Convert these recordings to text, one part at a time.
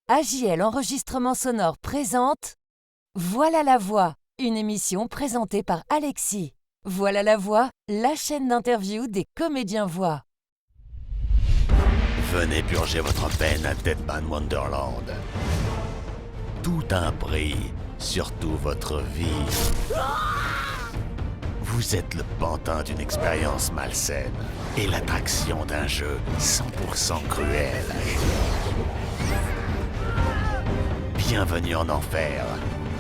AJL Enregistrement Sonore présente Voilà la voix, une émission présentée par Alexis. Voilà la voix, la chaîne d'interview des comédiens voix. Venez purger votre peine à Deadman Wonderland. Tout a un prix, surtout votre vie. Vous êtes le pantin d'une expérience malsaine et l'attraction d'un jeu 100% cruel. Bienvenue en enfer.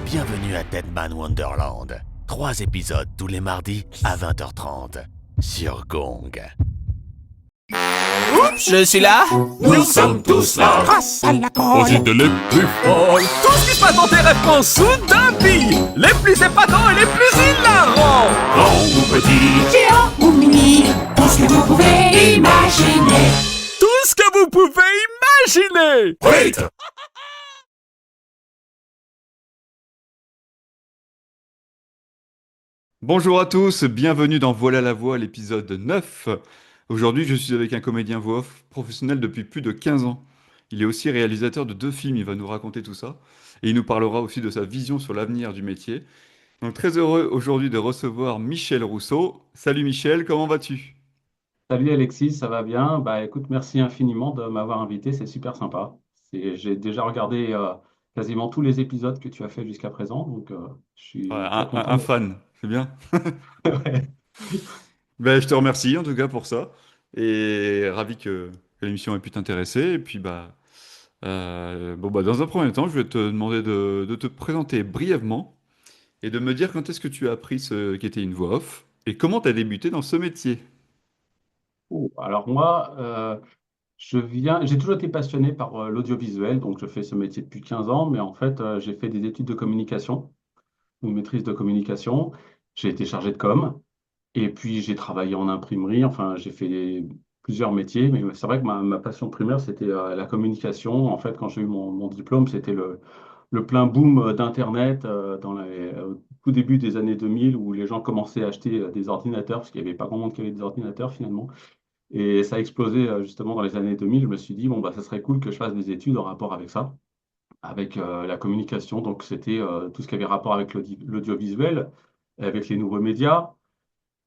Bienvenue à Deadman Wonderland. 3 épisodes tous les mardis à 20h30 sur Gong. Oups, je suis là. Nous sommes tous là. Grâce à la On colle. est de les plus folles. Tout ce qui se passe dans tes rêves prend soudain vie. Les plus épatants et les plus hilarants. Grand ou petit, Géant ou mini, tout ce que vous pouvez imaginer. Tout ce que vous pouvez imaginer. wait. Bonjour à tous, bienvenue dans Voilà la voix, l'épisode 9. Aujourd'hui, je suis avec un comédien voix off professionnel depuis plus de 15 ans. Il est aussi réalisateur de 2 films, il va nous raconter tout ça. Et il nous parlera aussi de sa vision sur l'avenir du métier. Donc très heureux aujourd'hui de recevoir Michel Rousseau. Salut Michel, comment vas-tu? Salut Alexis, ça va bien? Bah écoute, merci infiniment de m'avoir invité, c'est super sympa. J'ai déjà regardé quasiment tous les épisodes que tu as fait jusqu'à présent, donc je Ouais, suis très un content. fan, c'est bien. Ouais. Ben, je te remercie en tout cas pour ça. Et ravi que l'émission ait pu t'intéresser. Et puis dans un premier temps, je vais te demander de te présenter brièvement. Et de me dire quand est-ce que tu as appris ce qu'était une voix off et comment tu as débuté dans ce métier. Alors moi, j'ai toujours été passionné par l'audiovisuel, donc je fais ce métier depuis 15 ans, mais en fait, j'ai fait des études de communication, une maîtrise de communication. J'ai été chargé de com. Et puis j'ai travaillé en imprimerie, enfin j'ai fait plusieurs métiers, mais c'est vrai que ma passion primaire c'était la communication. En fait, quand j'ai eu mon diplôme, c'était le plein boom d'Internet au tout début des années 2000 où les gens commençaient à acheter des ordinateurs, parce qu'il n'y avait pas grand monde qui avait des ordinateurs finalement. Et ça a explosé justement dans les années 2000. Je me suis dit, bon, bah, ça serait cool que je fasse des études en rapport avec ça, avec la communication. Donc c'était tout ce qui avait rapport avec l'audiovisuel, avec les nouveaux médias.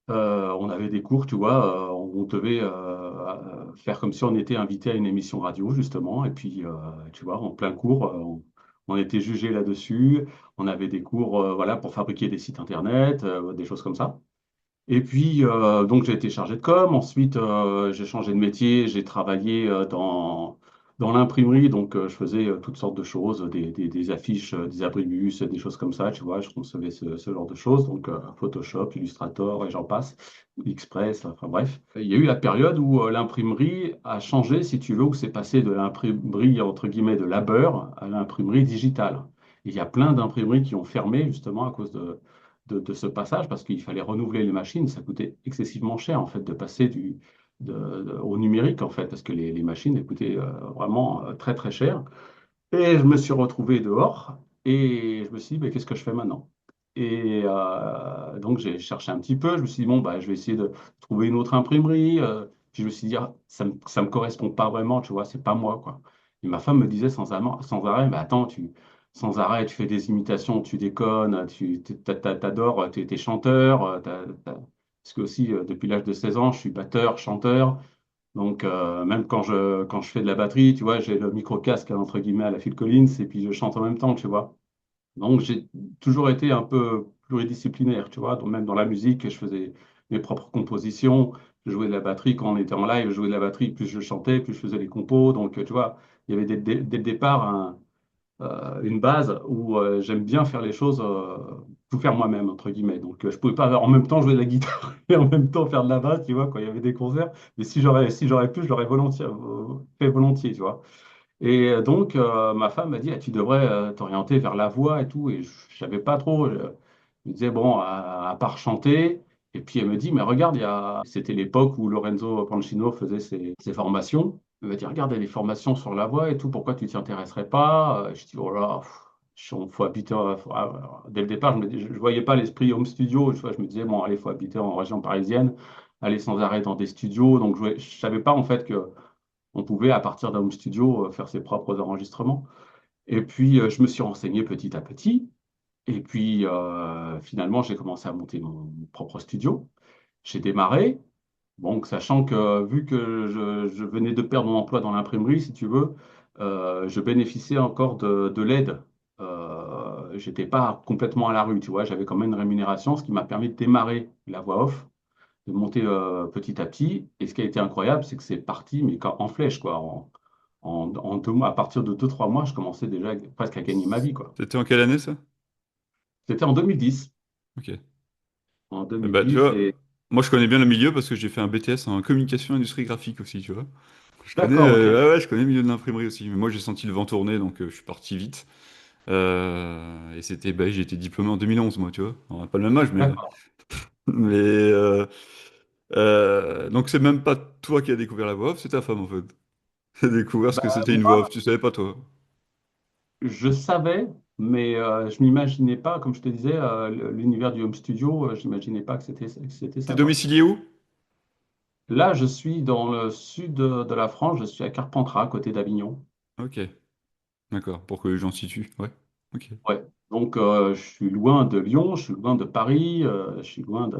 On avait des cours, tu vois, on devait faire comme si on était invité à une émission radio, justement. Et puis, tu vois, en plein cours, on était jugé là-dessus. On avait des cours, voilà, pour fabriquer des sites internet, des choses comme ça. Et puis, donc, j'ai été chargé de com. Ensuite, j'ai changé de métier. J'ai travaillé dans l'imprimerie. Donc, je faisais toutes sortes de choses, des affiches, des abribus, des choses comme ça. Tu vois, je concevais ce genre de choses. Donc, Photoshop, Illustrator et j'en passe. Express, enfin bref. Il y a eu la période où l'imprimerie a changé, si tu veux, où c'est passé de l'imprimerie, entre guillemets, de labeur à l'imprimerie digitale. Et il y a plein d'imprimeries qui ont fermé, justement, à cause de ce passage parce qu'il fallait renouveler les machines. Ça coûtait excessivement cher en fait de passer au numérique en fait parce que les machines elles coûtaient vraiment très très cher. Et je me suis retrouvé dehors et je me suis dit, mais qu'est-ce que je fais maintenant? Et donc j'ai cherché un petit peu, je me suis dit, bon, bah, je vais essayer de trouver une autre imprimerie. Puis je me suis dit, ah, ça me correspond pas vraiment, tu vois, c'est pas moi, quoi. Et ma femme me disait sans arrêt, mais attends, sans arrêt, tu fais des imitations, tu déconnes, t'adores, t'es chanteur. Parce que aussi, depuis l'âge de 16 ans, je suis batteur, chanteur. Donc, même quand je fais de la batterie, tu vois, j'ai le micro-casque, entre guillemets, à la Phil Collins, et puis je chante en même temps, tu vois. Donc, j'ai toujours été un peu pluridisciplinaire, tu vois. Donc, même dans la musique, je faisais mes propres compositions. Je jouais de la batterie quand on était en live, je jouais de la batterie, plus je chantais, plus je faisais les compos. Donc, tu vois, il y avait dès le départ une base où j'aime bien faire les choses, tout faire moi-même, entre guillemets. Donc, je pouvais pas en même temps jouer de la guitare et en même temps faire de la basse, tu vois, quand il y avait des concerts. Mais si j'aurais pu, je l'aurais fait volontiers, tu vois. Et donc, ma femme m'a dit, ah, tu devrais t'orienter vers la voix et tout. Et je ne savais pas trop. Je me disais, bon, à part chanter. Et puis elle me dit, mais regarde, c'était l'époque où Lorenzo Pancino faisait ses formations. Elle m'a dit, regarde, il y a des formations sur la voix et tout. Pourquoi tu t'y intéresserais pas? Je dis, oh là, faut habiter. Dès le départ, je voyais pas l'esprit home studio. Je me disais, bon, allez, faut habiter en région parisienne, aller sans arrêt dans des studios. Donc, je savais pas en fait que On pouvait, à partir d'un home studio, faire ses propres enregistrements. Et puis, je me suis renseigné petit à petit. Et puis, finalement, j'ai commencé à monter mon propre studio. J'ai démarré. Donc, sachant que vu que je venais de perdre mon emploi dans l'imprimerie, si tu veux, je bénéficiais encore de l'aide. J'étais pas complètement à la rue, tu vois. J'avais quand même une rémunération, ce qui m'a permis de démarrer la voix off, de monter petit à petit. Et ce qui a été incroyable, c'est que c'est parti, mais en flèche, quoi. En 2 mois, à partir de 2, 3 mois, je commençais déjà presque à gagner ma vie, quoi. C'était en quelle année ça? C'était en 2010. Ok. En Bah, tu 2010, vois, et moi je connais bien le milieu parce que j'ai fait un BTS en communication industrie graphique aussi, tu vois. Je connais, d'accord, ok. ouais, ouais, je connais le milieu de l'imprimerie aussi. Mais moi j'ai senti le vent tourner donc je suis parti vite. Et c'était, bah, j'ai été diplômé en 2011, moi, tu vois. On n'a pas le même âge, D'accord. mais donc c'est même pas toi qui as découvert la voix off, c'est ta femme en fait. Qui a découvert ce que Bah, c'était une voix off, tu savais pas toi. je savais, mais je n'imaginais pas, comme je te disais, l'univers du home studio, je n'imaginais pas que c'était T'es ça, quoi. domicilié où? Là, je suis dans le sud de la France, je suis à Carpentras, à côté d'Avignon. Ok, d'accord, pour que les gens se situent, ouais. Ok. Ouais. Donc, je suis loin de Lyon, je suis loin de Paris, je suis loin de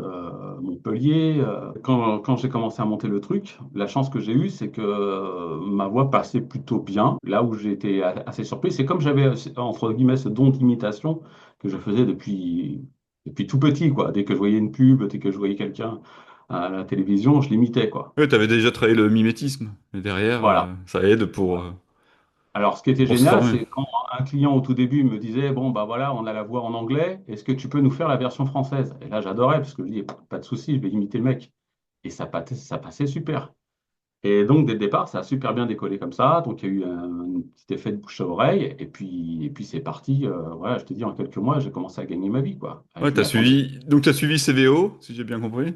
Montpellier. Quand j'ai commencé à monter le truc, la chance que j'ai eue, c'est que ma voix passait plutôt bien. Là où j'ai été assez surpris, c'est comme j'avais, entre guillemets, ce don d'imitation que je faisais depuis tout petit, quoi. Dès que je voyais une pub, dès que je voyais quelqu'un à la télévision, je l'imitais, quoi. Ouais, t'avais déjà travaillé le mimétisme, et derrière, Voilà. ça aide Alors, ce qui était pour se génial, former. c'est quand un client au tout début me disait, bon, bah voilà, on a la voix en anglais, est-ce que tu peux nous faire la version française? Et là, j'adorais, parce que je dis, pas de souci, je vais imiter le mec. Et ça passait super. Et donc, dès le départ, ça a super bien décollé comme ça. Donc, il y a eu un petit effet de bouche à oreille. Et puis c'est parti. Voilà, je te dis, en quelques mois, j'ai commencé à gagner ma vie, quoi. Ah, Ouais, je m'y attendais. donc t'as suivi CVO, si j'ai bien compris?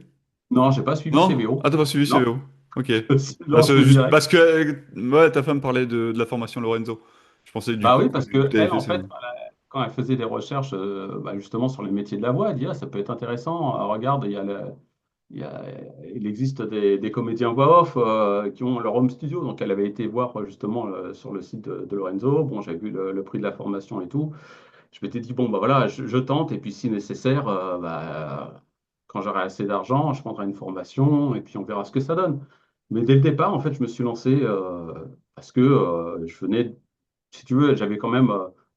Non, j'ai pas suivi Non? CVO. Ah, t'as pas suivi Non, CVO. Ok. je suis Ah, c'est lancé juste direct. parce que ouais, ta femme parlait de la formation Lorenzo. Je pensais du Bah coup oui, que parce que t'avais elle, fait en CVO. fait, quand elle faisait des recherches bah, justement sur les métiers de la voix, elle dit, ah, ça peut être intéressant. Regarde, il y a- il existe des comédiens voix off qui ont leur home studio. Donc, elle avait été voir justement sur le site de Lorenzo. Bon, j'ai vu le prix de la formation et tout. Je m'étais dit, bon, bah voilà, je tente. Et puis, si nécessaire, quand j'aurai assez d'argent, je prendrai une formation et puis on verra ce que ça donne. Mais dès le départ, en fait, je me suis lancé parce que je venais, si tu veux, j'avais quand même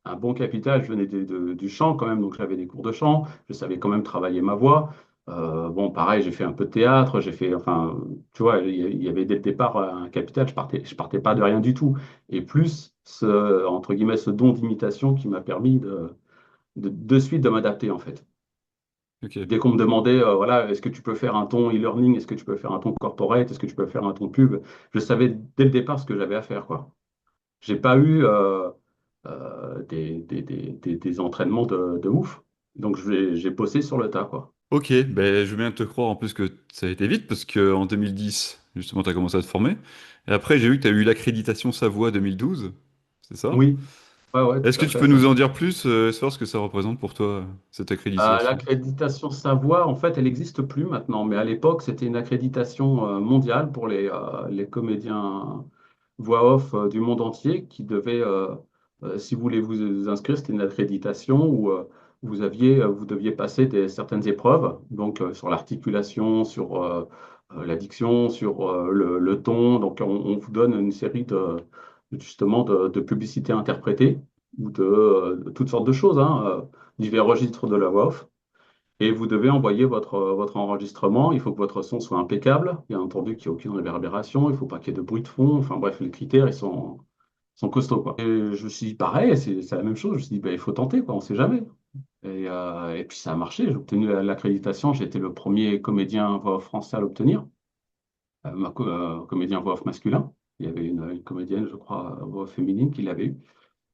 un bon capital. Je venais du chant quand même, donc j'avais des cours de chant. Je savais quand même travailler ma voix. Bon, pareil, j'ai fait un peu de théâtre, enfin, tu vois, il y avait dès le départ un capital. Je partais pas de rien du tout. Et plus, entre guillemets, ce don d'imitation qui m'a permis de suite de m'adapter en fait. Ok. Dès qu'on me demandait, voilà, est-ce que tu peux faire un ton e-learning, est-ce que tu peux faire un ton corporate, est-ce que tu peux faire un ton pub, je savais dès le départ ce que j'avais à faire, quoi. J'ai pas eu des entraînements de ouf. Donc j'ai bossé sur le tas, quoi. Ok, ben, je veux bien te croire en plus que ça a été vite parce que en 2010, justement, tu as commencé à te former. Et après, j'ai vu que tu as eu l'accréditation Savoie 2012, c'est ça? Oui, ouais, ouais, Est-ce tout que à tu fait. peux nous en dire plus, savoir ce que ça représente pour toi, cette accréditation? L'accréditation Savoie, en fait, elle n'existe plus maintenant, mais à l'époque, c'était une accréditation mondiale pour les comédiens voix off du monde entier qui devait, si vous voulez vous inscrire, c'était une accréditation où vous deviez passer certaines épreuves, donc sur l'articulation, sur la diction, sur le ton. Donc, on vous donne une série justement de publicités interprétées ou de toutes sortes de choses, hein, divers registres de la voix off. Et vous devez envoyer votre enregistrement. Il faut que votre son soit impeccable. Bien entendu qu'il n'y ait aucune réverbération. Il ne faut pas qu'il y ait de bruit de fond. Enfin bref, les critères, ils sont costauds, quoi. Et je me suis dit, pareil, c'est la même chose. Je me suis dit, ben, il faut tenter, quoi. On ne sait jamais. Et puis ça a marché. J'ai obtenu l'accréditation. J'ai été le premier comédien voix off français à l'obtenir. Comédien voix off masculin. Il y avait une comédienne, je crois, voix off féminine qui l'avait eu.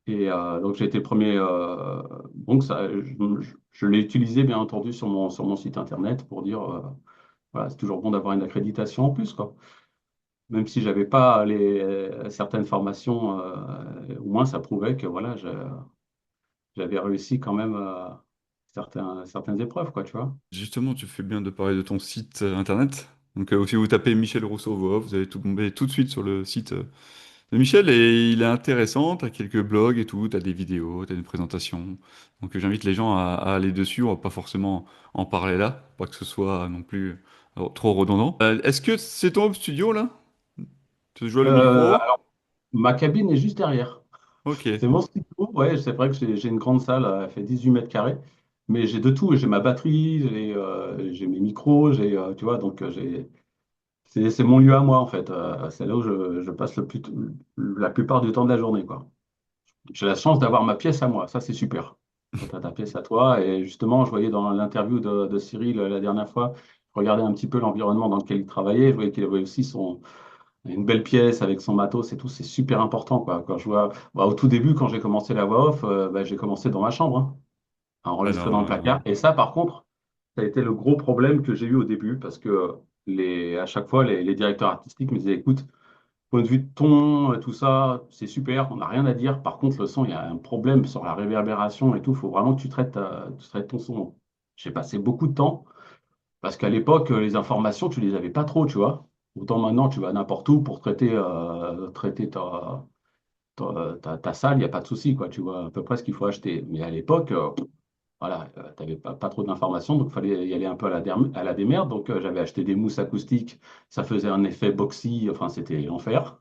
Et donc j'ai été le premier. Donc ça, je l'ai utilisé bien entendu sur mon site internet pour dire voilà, c'est toujours bon d'avoir une accréditation en plus, quoi. Même si j'avais pas certaines formations, au moins ça prouvait que voilà, j'avais réussi quand même certaines épreuves, quoi, tu vois. Justement, tu fais bien de parler de ton site internet. Donc, si vous tapez Michel Rousseau voix off, vous allez tomber tout de suite sur le site de Michel et il est intéressant. T'as quelques blogs et tout, t'as des vidéos, t'as une présentation. Donc, j'invite les gens à aller dessus. On va pas forcément en parler là, pas que ce soit non plus trop redondant. Est-ce que c'est ton home studio là? Tu joues le micro? Alors, ma cabine est juste derrière. Ok. C'est mon studio. Ouais, c'est vrai que j'ai une grande salle, elle fait 18 mètres carrés. Mais j'ai de tout. J'ai ma batterie, j'ai mes micros, tu vois, donc c'est mon lieu à moi, en fait. C'est là où je passe la plupart du temps de la journée, quoi. J'ai la chance d'avoir ma pièce à moi. Ça, c'est super. Quand tu as ta pièce à toi. Et justement, je voyais dans l'interview de Cyril la dernière fois, je regardais un petit peu l'environnement dans lequel il travaillait. Je voyais qu'il avait aussi une belle pièce avec son matos et tout. C'est super important, quoi. Quand je vois, bah, au tout début, quand j'ai commencé la voix off, bah, j'ai commencé dans ma chambre, hein, à Ah enregistrer dans le non, placard. Et ça, par contre, ça a été le gros problème que j'ai eu au début parce que à chaque fois, les directeurs artistiques me disaient, écoute, point de vue de ton, tout ça, c'est super, on n'a rien à dire. Par contre, le son, il y a un problème sur la réverbération et tout. Il faut vraiment que tu traites ton son. J'ai passé beaucoup de temps parce qu'à l'époque, les informations, tu les avais pas trop, tu vois. Autant maintenant, tu vas n'importe où pour traiter ta salle, il n'y a pas de souci, quoi. Tu vois à peu près ce qu'il faut acheter. Mais à l'époque, voilà, tu n'avais pas trop d'informations, donc il fallait y aller un peu à la démerde. Donc j'avais acheté des mousses acoustiques, ça faisait un effet boxy, enfin c'était l'enfer.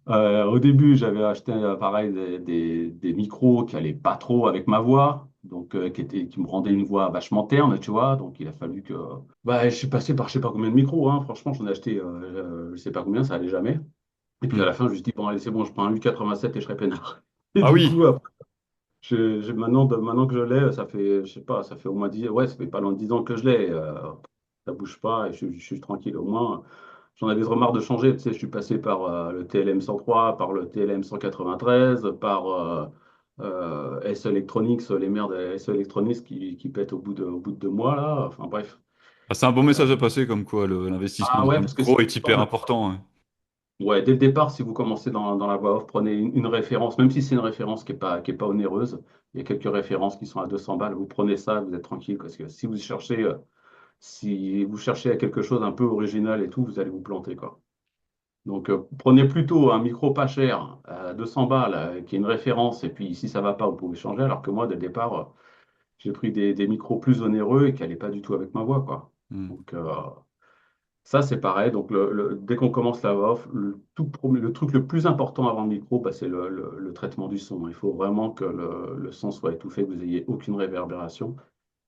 Au début, j'avais acheté pareil des micros qui allaient pas trop avec ma voix, donc qui me rendaient une voix vachement terne, tu vois. Donc il a fallu que. Bah, je suis passé par je sais pas combien de micros, hein. Franchement, j'en ai acheté je sais pas combien, ça allait jamais. Et puis à Hmm. la fin, je me suis dit, bon, allez, c'est bon, je prends un U87 et je serai peinard. Et Ah du oui. coup, maintenant que je l'ai, ça fait, je sais pas, ça fait au moins 10, ouais, ça fait pas loin de 10 ans que je l'ai. Ça bouge pas et je suis tranquille. Au moins, j'en avais trop marre de changer. Tu sais, je suis passé par le TLM 103, par le TLM 193, par S Electronics, les merdes S Electronics qui pètent au bout de 2 mois, là. Enfin bref. Ah, c'est un bon Euh, message à passer, comme quoi l'investissement ah dans ouais, un parce que si micro vous est hyper important, hein. Ouais, dès le départ, si vous commencez dans la voix off, prenez une référence, même si c'est une référence qui est pas onéreuse, il y a quelques références qui sont à 200 balles, vous prenez ça, vous êtes tranquille, parce que si vous cherchez à quelque chose un peu original et tout, vous allez vous planter, quoi. Donc, prenez plutôt un micro pas cher, 200 balles, qui est une référence, et puis si ça va pas, vous pouvez changer, alors que moi, dès le départ, j'ai pris des micros plus onéreux et qui n'allaient pas du tout avec ma voix, quoi. Hmm. Donc, ça, c'est pareil. Donc, dès qu'on commence la voix off, le truc le plus important avant le micro, bah, c'est le traitement du son. Il faut vraiment que le son soit étouffé, que vous n'ayez aucune réverbération.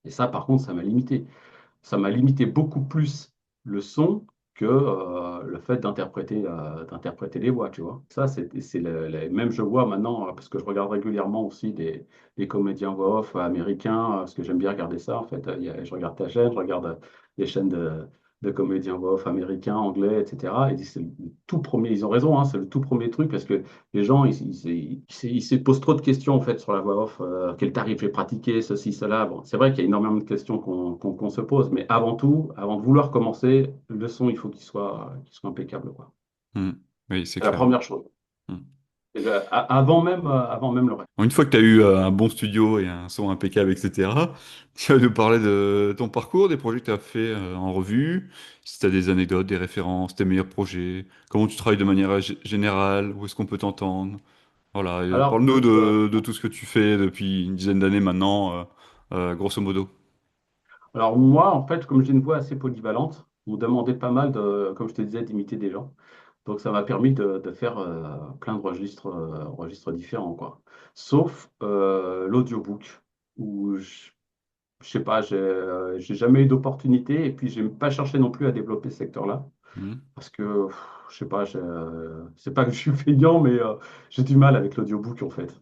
Et ça, par contre, ça m'a limité. Ça m'a limité beaucoup plus le son que le fait d'interpréter les voix, tu vois. Ça, même je vois maintenant, parce que je regarde régulièrement aussi des comédiens voix off américains, parce que j'aime bien regarder ça, en fait. Je regarde ta chaîne, je regarde les chaînes de comédiens voix off américains, anglais, etc. Et c'est le tout premier, ils ont raison, hein, c'est le tout premier truc, parce que les gens, ils se posent trop de questions, en fait, sur la voix off. Quel tarif j'ai pratiqué, ceci, cela. Bon, c'est vrai qu'il y a énormément de questions qu'on se pose, mais avant tout, avant de vouloir commencer, le son, il faut qu'il soit impeccable, quoi. Hmm. Oui, c'est C'est la clair. première chose. Hmm. Avant même le reste. Une fois que tu as eu un bon studio et un son impeccable, etc., tu vas nous parler de ton parcours, des projets que tu as fait en revue, si tu as des anecdotes, des références, tes meilleurs projets, comment tu travailles de manière générale, où est-ce qu'on peut t'entendre. Voilà, Alors, parle-nous de tout ce que tu fais depuis une dizaine d'années maintenant, grosso modo. alors moi, en fait, comme j'ai une voix assez polyvalente, on me demandait pas mal comme je te disais, d'imiter des gens. Donc ça m'a permis de faire plein de registres différents, quoi. Sauf l'audiobook, où je sais pas, j'ai jamais eu d'opportunité et puis j'ai pas cherché non plus à développer ce secteur-là Hmm. parce que je sais pas, c'est pas que je suis feignant, mais j'ai du mal avec l'audiobook en fait.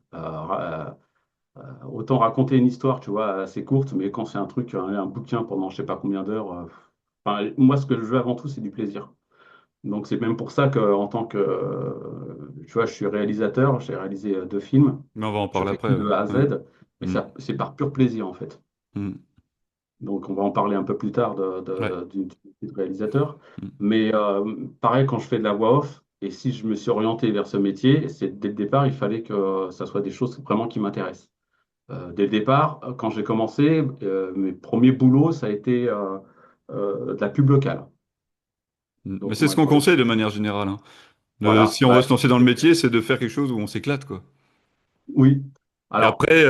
Autant raconter une histoire, tu vois, assez courte, mais quand c'est un truc, un bouquin pendant je sais pas combien d'heures, enfin, moi ce que je veux avant tout, c'est du plaisir. Donc c'est même pour ça que en tant que, tu vois, je suis réalisateur, j'ai réalisé 2 films, Mais on va en je parler fais tout après. de A à Ouais. Z, mais Hmm. ça, c'est par pur plaisir en fait. Hmm. Donc, on va en parler un peu plus tard Ouais. du métier de réalisateur. Hmm. Mais pareil, quand je fais de la voix off, et si je me suis orienté vers ce métier, c'est dès le départ, il fallait que ça soit des choses vraiment qui m'intéressent. Dès le départ, quand j'ai commencé, mes premiers boulots, ça a été de la pub locale. Mais Donc c'est ce moi, qu'on conseille de manière générale, hein. voilà. Si on veut Bah, se lancer dans le métier, c'est de faire quelque chose où on s'éclate, quoi. oui. Et Alors, après,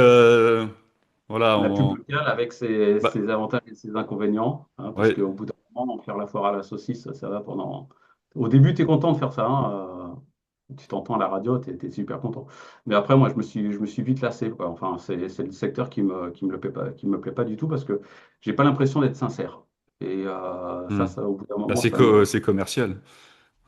voilà, la pub locale avec bah, ses avantages et ses inconvénients, hein, parce ouais, qu'au bout d'un moment, faire la foire à la saucisse, ça va pendant. Au début, tu es content de faire ça, hein, tu t'entends à la radio, tu es super content. Mais après, moi, je me suis vite lassé, quoi. Enfin, c'est le secteur qui me plaît pas du tout parce que j'ai pas l'impression d'être sincère. Et hmm. au bout d'un Bah, moment, ça me. c'est commercial.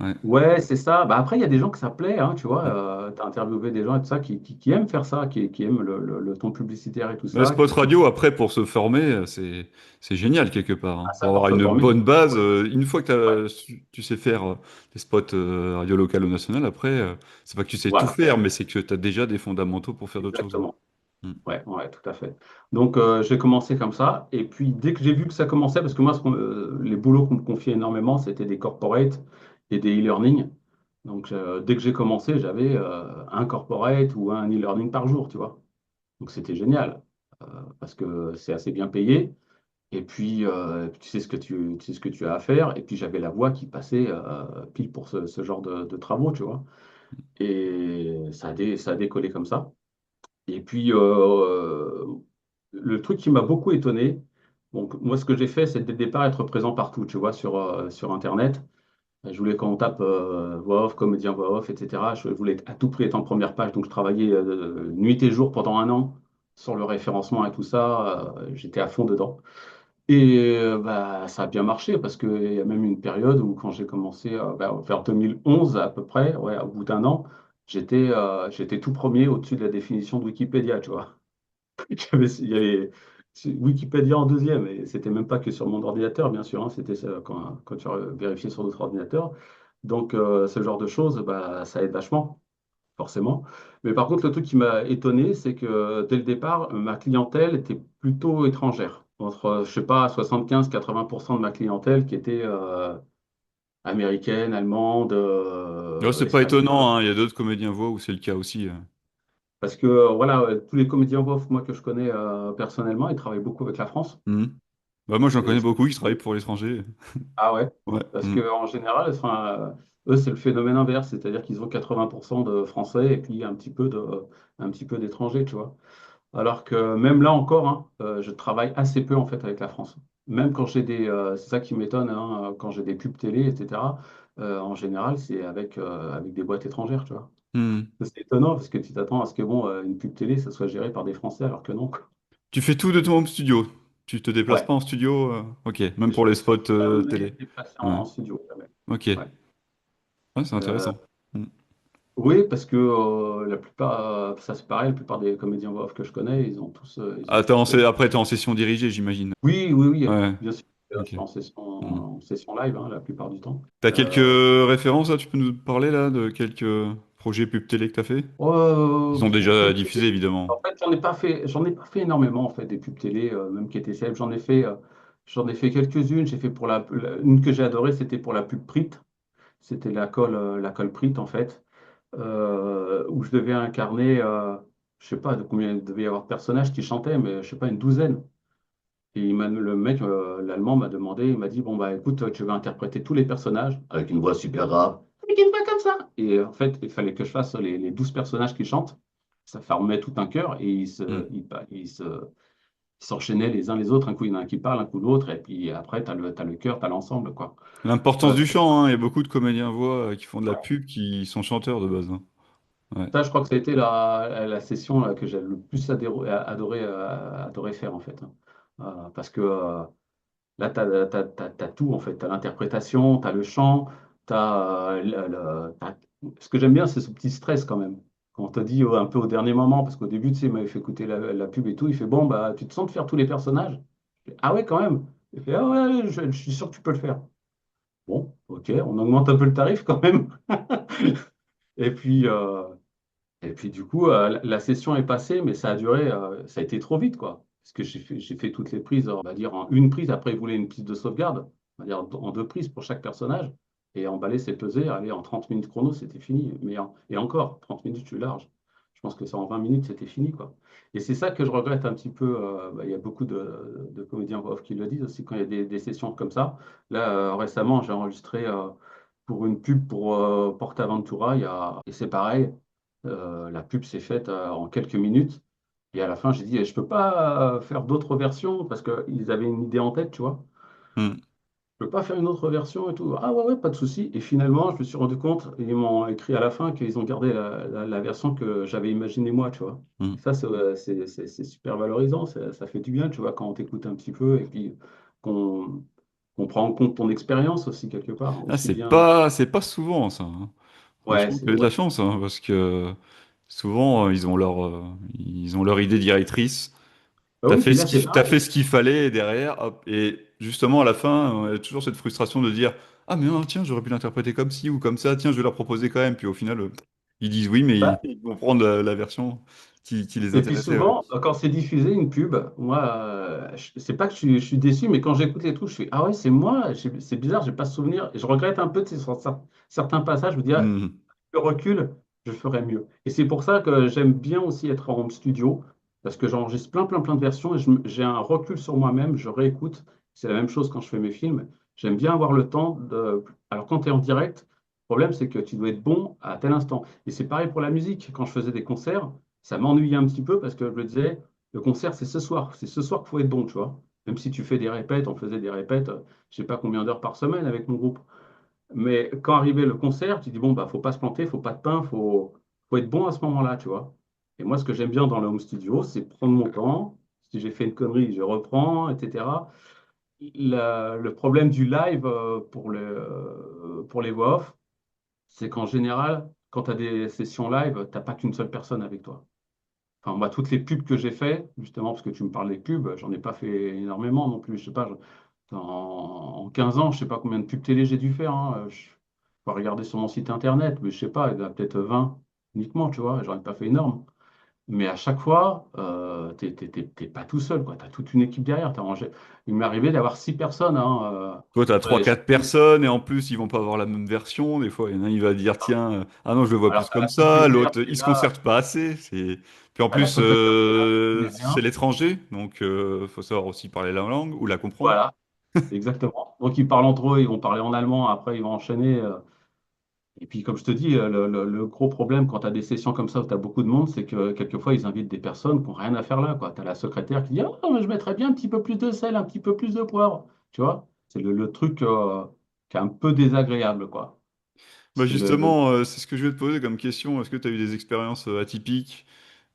Ouais. Ouais, c'est ça. Bah, après, il y a des gens que ça plaît, hein, tu vois. Tu as interviewé des gens et tout ça qui aiment faire ça, qui aiment le ton publicitaire et tout Le ça, spot radio, après, pour se former, c'est génial quelque part, Ah, hein. ça, Pour pour avoir se une former. bonne base, Ouais, une fois que ouais, tu sais faire des spots radio local ou national, après, c'est pas que tu sais tout voilà, faire, mais c'est que tu as déjà des fondamentaux pour faire d'autres choses. exactement. Mm. Ouais, ouais, tout à fait. Donc, j'ai commencé comme ça. Et puis, dès que j'ai vu que ça commençait, parce que moi, les boulots qu'on me confiait énormément, c'était des corporates et des e-learning. Donc, dès que j'ai commencé, j'avais un corporate ou un e-learning par jour, tu vois. Donc, c'était génial euh, parce que c'est assez bien payé. Et puis, tu sais tu sais ce que tu as à faire. Et puis, j'avais la voix qui passait pile pour ce genre de travaux, tu vois. Et ça a décollé comme ça. Et puis, le truc qui m'a beaucoup étonné, donc moi, ce que j'ai fait, c'est dès le départ être présent partout, tu vois, sur Internet. Je voulais qu'on tape voix off, comédien voix off, etc. Je voulais à tout prix être en première page, donc je travaillais nuit et jour pendant un an sur le référencement et tout ça. J'étais à fond dedans. Et bah, ça a bien marché parce qu'il y a même une période où quand j'ai commencé vers 2011 à peu près, ouais, au bout d'un an, j'étais tout premier au-dessus de la définition de Wikipédia, tu vois. Il y avait Wikipédia en deuxième, et c'était même pas que sur mon ordinateur, bien sûr, hein, c'était ça, quand tu vérifiais sur d'autres ordinateurs. Donc, ce genre de choses, bah, ça aide vachement, forcément. Mais par contre, le truc qui m'a étonné, c'est que dès le départ, ma clientèle était plutôt étrangère. Entre, je sais pas, 75-80% de ma clientèle qui était américaine, allemande, Ouais, c'est pas espagnole. étonnant, hein, il y a d'autres comédiens voix où c'est le cas aussi. Parce que voilà, tous les comédiens voix off, moi que je connais personnellement, ils travaillent beaucoup avec la France. Mhm. Bah, moi, j'en Et connais beaucoup qui travaillent pour l'étranger. ah ouais, Ouais. parce Mhm. qu'en général, enfin, eux, c'est le phénomène inverse, c'est-à-dire qu'ils ont 80% de Français et puis un petit peu d'étrangers, tu vois. Alors que même là encore, hein, je travaille assez peu en fait avec la France. Même quand c'est ça qui m'étonne, hein, quand j'ai des pubs télé, etc. En général, c'est avec des boîtes étrangères, tu vois. Mhm. C'est étonnant parce que tu t'attends à ce que bon, une pub télé, ça soit géré par des Français, alors que non, quoi. Tu fais tout de ton home studio. Tu te déplaces Ouais, pas en studio. Ok, même je pour les me suis spots jamais télé. déplacé Ouais. en studio, jamais. Ok. Ouais. Ouais, c'est Euh, intéressant. Mhm. Oui, parce que la plupart, ça c'est pareil, la plupart des comédiens voix off que je connais, ils ont Ah, tous fait. après, t'es en session dirigée, j'imagine. Oui, oui, oui, Ouais. bien sûr. Je Ok. suis Mhm. en session live hein, la plupart du temps. T'as quelques références là? Tu peux nous parler là de quelques projets pub télé que t'as fait? Ils sont déjà Pub diffusés télé. évidemment. En fait, j'en ai pas fait énormément en fait des pubs télé, même qui étaient célèbres. J'en ai fait quelques-unes. J'ai fait une que j'ai adorée, c'était pour la pub Prit. C'était la colle Prit en fait, où je devais incarner, je sais pas de combien il devait y avoir de personnages qui chantaient, mais je sais pas une douzaine. Et le mec, l'allemand m'a demandé, il m'a dit, bon, bah écoute, tu vas interpréter tous les personnages avec une voix super grave, avec une voix comme ça. Et en fait, il fallait que je fasse les 12 personnages qui chantent. Ça formait tout un chœur et Mhm. ils s'enchaînaient les uns les autres. Un coup, il y en a un qui parle, un coup l'autre. Et puis après, t'as le chœur, t'as l'ensemble, quoi. L'importance Euh, du chant, hein. Il y a beaucoup de comédiens voix qui font de la pub qui sont chanteurs de base, hein. Ouais. Ça, je crois que ça a été la session là, que j'ai le plus adoré faire, en fait, hein. Parce que là, tu as tout, en fait. Tu as l'interprétation, tu as le chant, tu as, ce que j'aime bien, c'est ce petit stress quand même. Quand on te dit un peu au dernier moment, parce qu'au début, tu sais, il m'avait fait écouter la pub et tout, il fait, bon, bah, tu te sens de faire tous les personnages? Je fais, ah ouais, quand même. Il fait, ah ouais, je suis sûr que tu peux le faire. Bon, ok, on augmente un peu le tarif quand même. Et puis, du coup, la session est passée, mais ça a duré, ça a été trop vite, quoi. Parce que j'ai fait toutes les prises, on va dire en une prise. Après, ils voulaient une prise de sauvegarde, on va dire en deux prises pour chaque personnage. Et emballer, c'est peser. Allez, en 30 minutes chrono, c'était fini. Et encore, 30 minutes, je suis large. Je pense que ça, en 20 minutes, c'était fini, quoi. Et c'est ça que je regrette un petit peu. Il y a beaucoup de comédiens voix off qui le disent aussi quand il y a des sessions comme ça. Là, récemment, j'ai enregistré pour une pub pour PortAventura. Et c'est pareil, la pub s'est faite en quelques minutes. Et à la fin, j'ai dit, je peux pas faire d'autres versions parce qu'ils avaient une idée en tête, tu vois. Hmm. Je peux pas faire une autre version et tout. Ah ouais, ouais, pas de souci. Et finalement, je me suis rendu compte, ils m'ont écrit à la fin qu'ils ont gardé la version que j'avais imaginée moi, tu vois. Hmm. Et ça, c'est super valorisant, ça fait du bien, tu vois, quand on t'écoute un petit peu et puis qu'on qu'on prend en compte ton expérience aussi, quelque part, Ah, aussi bien. c'est pas souvent ça, hein. Ouais, Franchement, tu as de ouais. la chance, hein, parce que souvent, ils ont leur idée directrice. Bah oui, puis là, c'est T'as pareil. fait ce qu'il fallait et derrière, hop, et justement à la fin, il y a toujours cette frustration de dire, ah mais non, tiens, j'aurais pu l'interpréter comme ci ou comme ça, tiens, je vais leur proposer quand même. Puis au final, ils disent oui, mais Bah, ils vont prendre la version qui les et puis intéressait. Ouais. souvent, quand c'est diffusé, une pub, moi, c'est pas que je suis déçu, mais quand j'écoute les trucs, je fais, ah ouais, c'est moi, c'est bizarre, j'ai pas souvenir. Et je regrette un peu, tu sais, sur certains passages, je me dis, ah, Mhm. le recul, je ferais mieux. Et c'est pour ça que j'aime bien aussi être en home studio, parce que j'enregistre plein de versions et j'ai un recul sur moi-même, je réécoute. C'est la même chose quand je fais mes films. J'aime bien avoir le temps de. Alors, quand tu es en direct, le problème, c'est que tu dois être bon à tel instant. Et c'est pareil pour la musique. Quand je faisais des concerts, ça m'ennuyait un petit peu parce que je me disais, le concert, c'est ce soir. C'est ce soir qu'il faut être bon, tu vois. Même si tu fais des répètes, on faisait des répètes, je sais pas combien d'heures par semaine avec mon groupe. Mais quand arrivait le concert, tu dis, bon, bah, faut pas se planter, faut pas de pain, faut être bon à ce moment-là, tu vois. Et moi, ce que j'aime bien dans le home studio, c'est prendre mon temps. Si j'ai fait une connerie, je reprends, etc. Le problème du live pour les voix off, c'est qu'en général, quand tu as des sessions live, tu n'as pas qu'une seule personne avec toi. Enfin, moi, toutes les pubs que j'ai fait, justement, parce que tu me parles des pubs, j'en ai pas fait énormément non plus. Je sais pas, en 15 ans, je sais pas combien de pubs télé j'ai dû faire, hein. Je peux regarder sur mon site internet, mais je sais pas, il y en a peut-être 20 uniquement, tu vois. J'en ai pas fait énorme. Mais à chaque fois, t'es pas tout seul, quoi. Tu as toute une équipe derrière. Il m'est arrivé d'avoir 6 personnes, hein, Toi, t'as trois ouais, quatre personnes et en plus, ils vont pas avoir la même version. Des fois, il y en a un, il va dire, tiens, ah non, je le vois alors, plus tu as comme la ça. secrétaire L'autre, qui est il se là, concerte pas assez. Puis en t'as la plus, secrétaire qui est là, qui connaît c'est rien. l'étranger, donc faut savoir aussi parler la langue ou la comprendre. Voilà, exactement. Donc, ils parlent entre eux, ils vont parler en allemand, après, ils vont enchaîner. Et puis, comme je te dis, le gros problème quand tu as des sessions comme ça où tu as beaucoup de monde, c'est que quelquefois, ils invitent des personnes qui n'ont rien à faire là, quoi. Tu as la secrétaire qui dit, ah, mais je mettrais bien un petit peu plus de sel, un petit peu plus de poivre. Tu vois? C'est le truc qui est un peu désagréable, quoi. Bah C'est justement, c'est ce que je vais te poser comme question. Est-ce que tu as eu des expériences atypiques,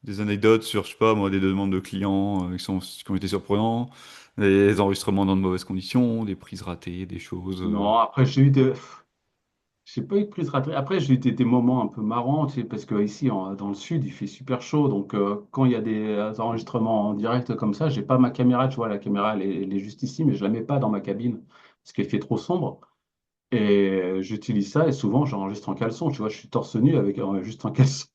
des anecdotes sur, je sais pas, moi, des demandes de clients qui ont été surprenants, des enregistrements dans de mauvaises conditions, des prises ratées, des choses. Non, après, j'ai eu des. J'ai pas eu de prise ratée. Après, j'ai eu des moments un peu marrants, tu sais, parce que ici, dans le sud, il fait super chaud. Donc, quand il y a des enregistrements en direct comme ça, j'ai pas ma caméra, tu vois, la caméra, elle est juste ici, mais je la mets pas dans ma cabine parce qu'elle fait trop sombre. Et j'utilise ça et souvent, j'enregistre en caleçon. Tu vois, je suis torse nu avec juste un caleçon.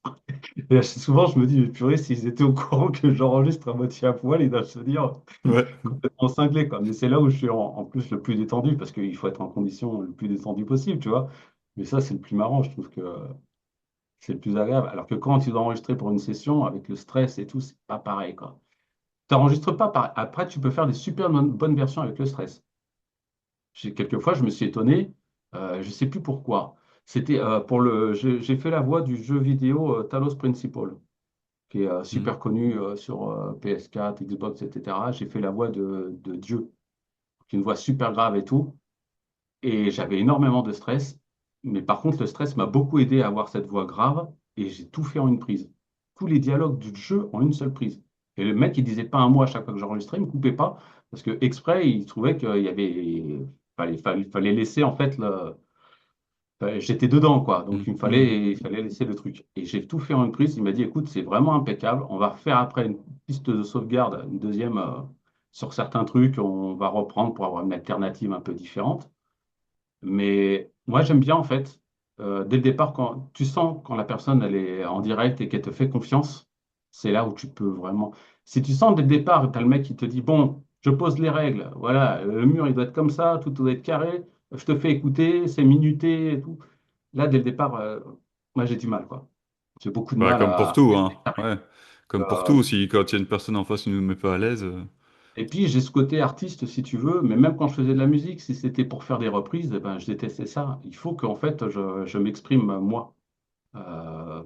Et souvent, je me dis, purée, s'ils étaient au courant que j'enregistre à moitié à poil, ils doivent se dire Ouais. complètement cinglé, quoi. Mais c'est là où je suis en plus le plus détendu parce qu'il faut être en condition le plus détendu possible, tu vois. Mais ça, c'est le plus marrant, je trouve que c'est le plus agréable. Alors que quand tu dois enregistrer pour une session, avec le stress et tout, c'est pas pareil, quoi. Tu n'enregistres pas pareil. Après, tu peux faire des super bonnes versions avec le stress. Quelquefois, je me suis étonné, je sais plus pourquoi. C'était j'ai fait la voix du jeu vidéo Talos Principle, qui est Mhm. super connu sur PS4, Xbox, etc. J'ai fait la voix de Dieu, qui est une voix super grave et tout. Et j'avais énormément de stress. Mais par contre, le stress m'a beaucoup aidé à avoir cette voix grave et j'ai tout fait en une prise. Tous les dialogues du jeu en une seule prise. Et le mec, il disait pas un mot à chaque fois que j'enregistrais, il me coupait pas parce que exprès, il trouvait qu'il y avait, fallait laisser en fait j'étais dedans quoi. Donc Mhm. il fallait laisser le truc. Et j'ai tout fait en une prise. Il m'a dit, écoute, c'est vraiment impeccable. On va refaire après une piste de sauvegarde, une deuxième sur certains trucs. On va reprendre pour avoir une alternative un peu différente. Mais moi, j'aime bien, en fait, dès le départ, quand tu sens quand la personne elle est en direct et qu'elle te fait confiance, c'est là où tu peux vraiment. Si tu sens dès le départ, tu as le mec qui te dit, bon, je pose les règles, voilà, le mur, il doit être comme ça, tout doit être carré, je te fais écouter, c'est minuté et tout. Là, dès le départ, moi, j'ai du mal, quoi. J'ai beaucoup de Bah, mal comme pour à tout, rester hein. carré. Ouais. Comme pour Euh, tout, si quand il y a une personne en face qui ne nous met pas à l'aise. et puis j'ai ce côté artiste, si tu veux, mais même quand je faisais de la musique, si c'était pour faire des reprises, eh ben, je détestais ça. Il faut qu'en fait je m'exprime moi.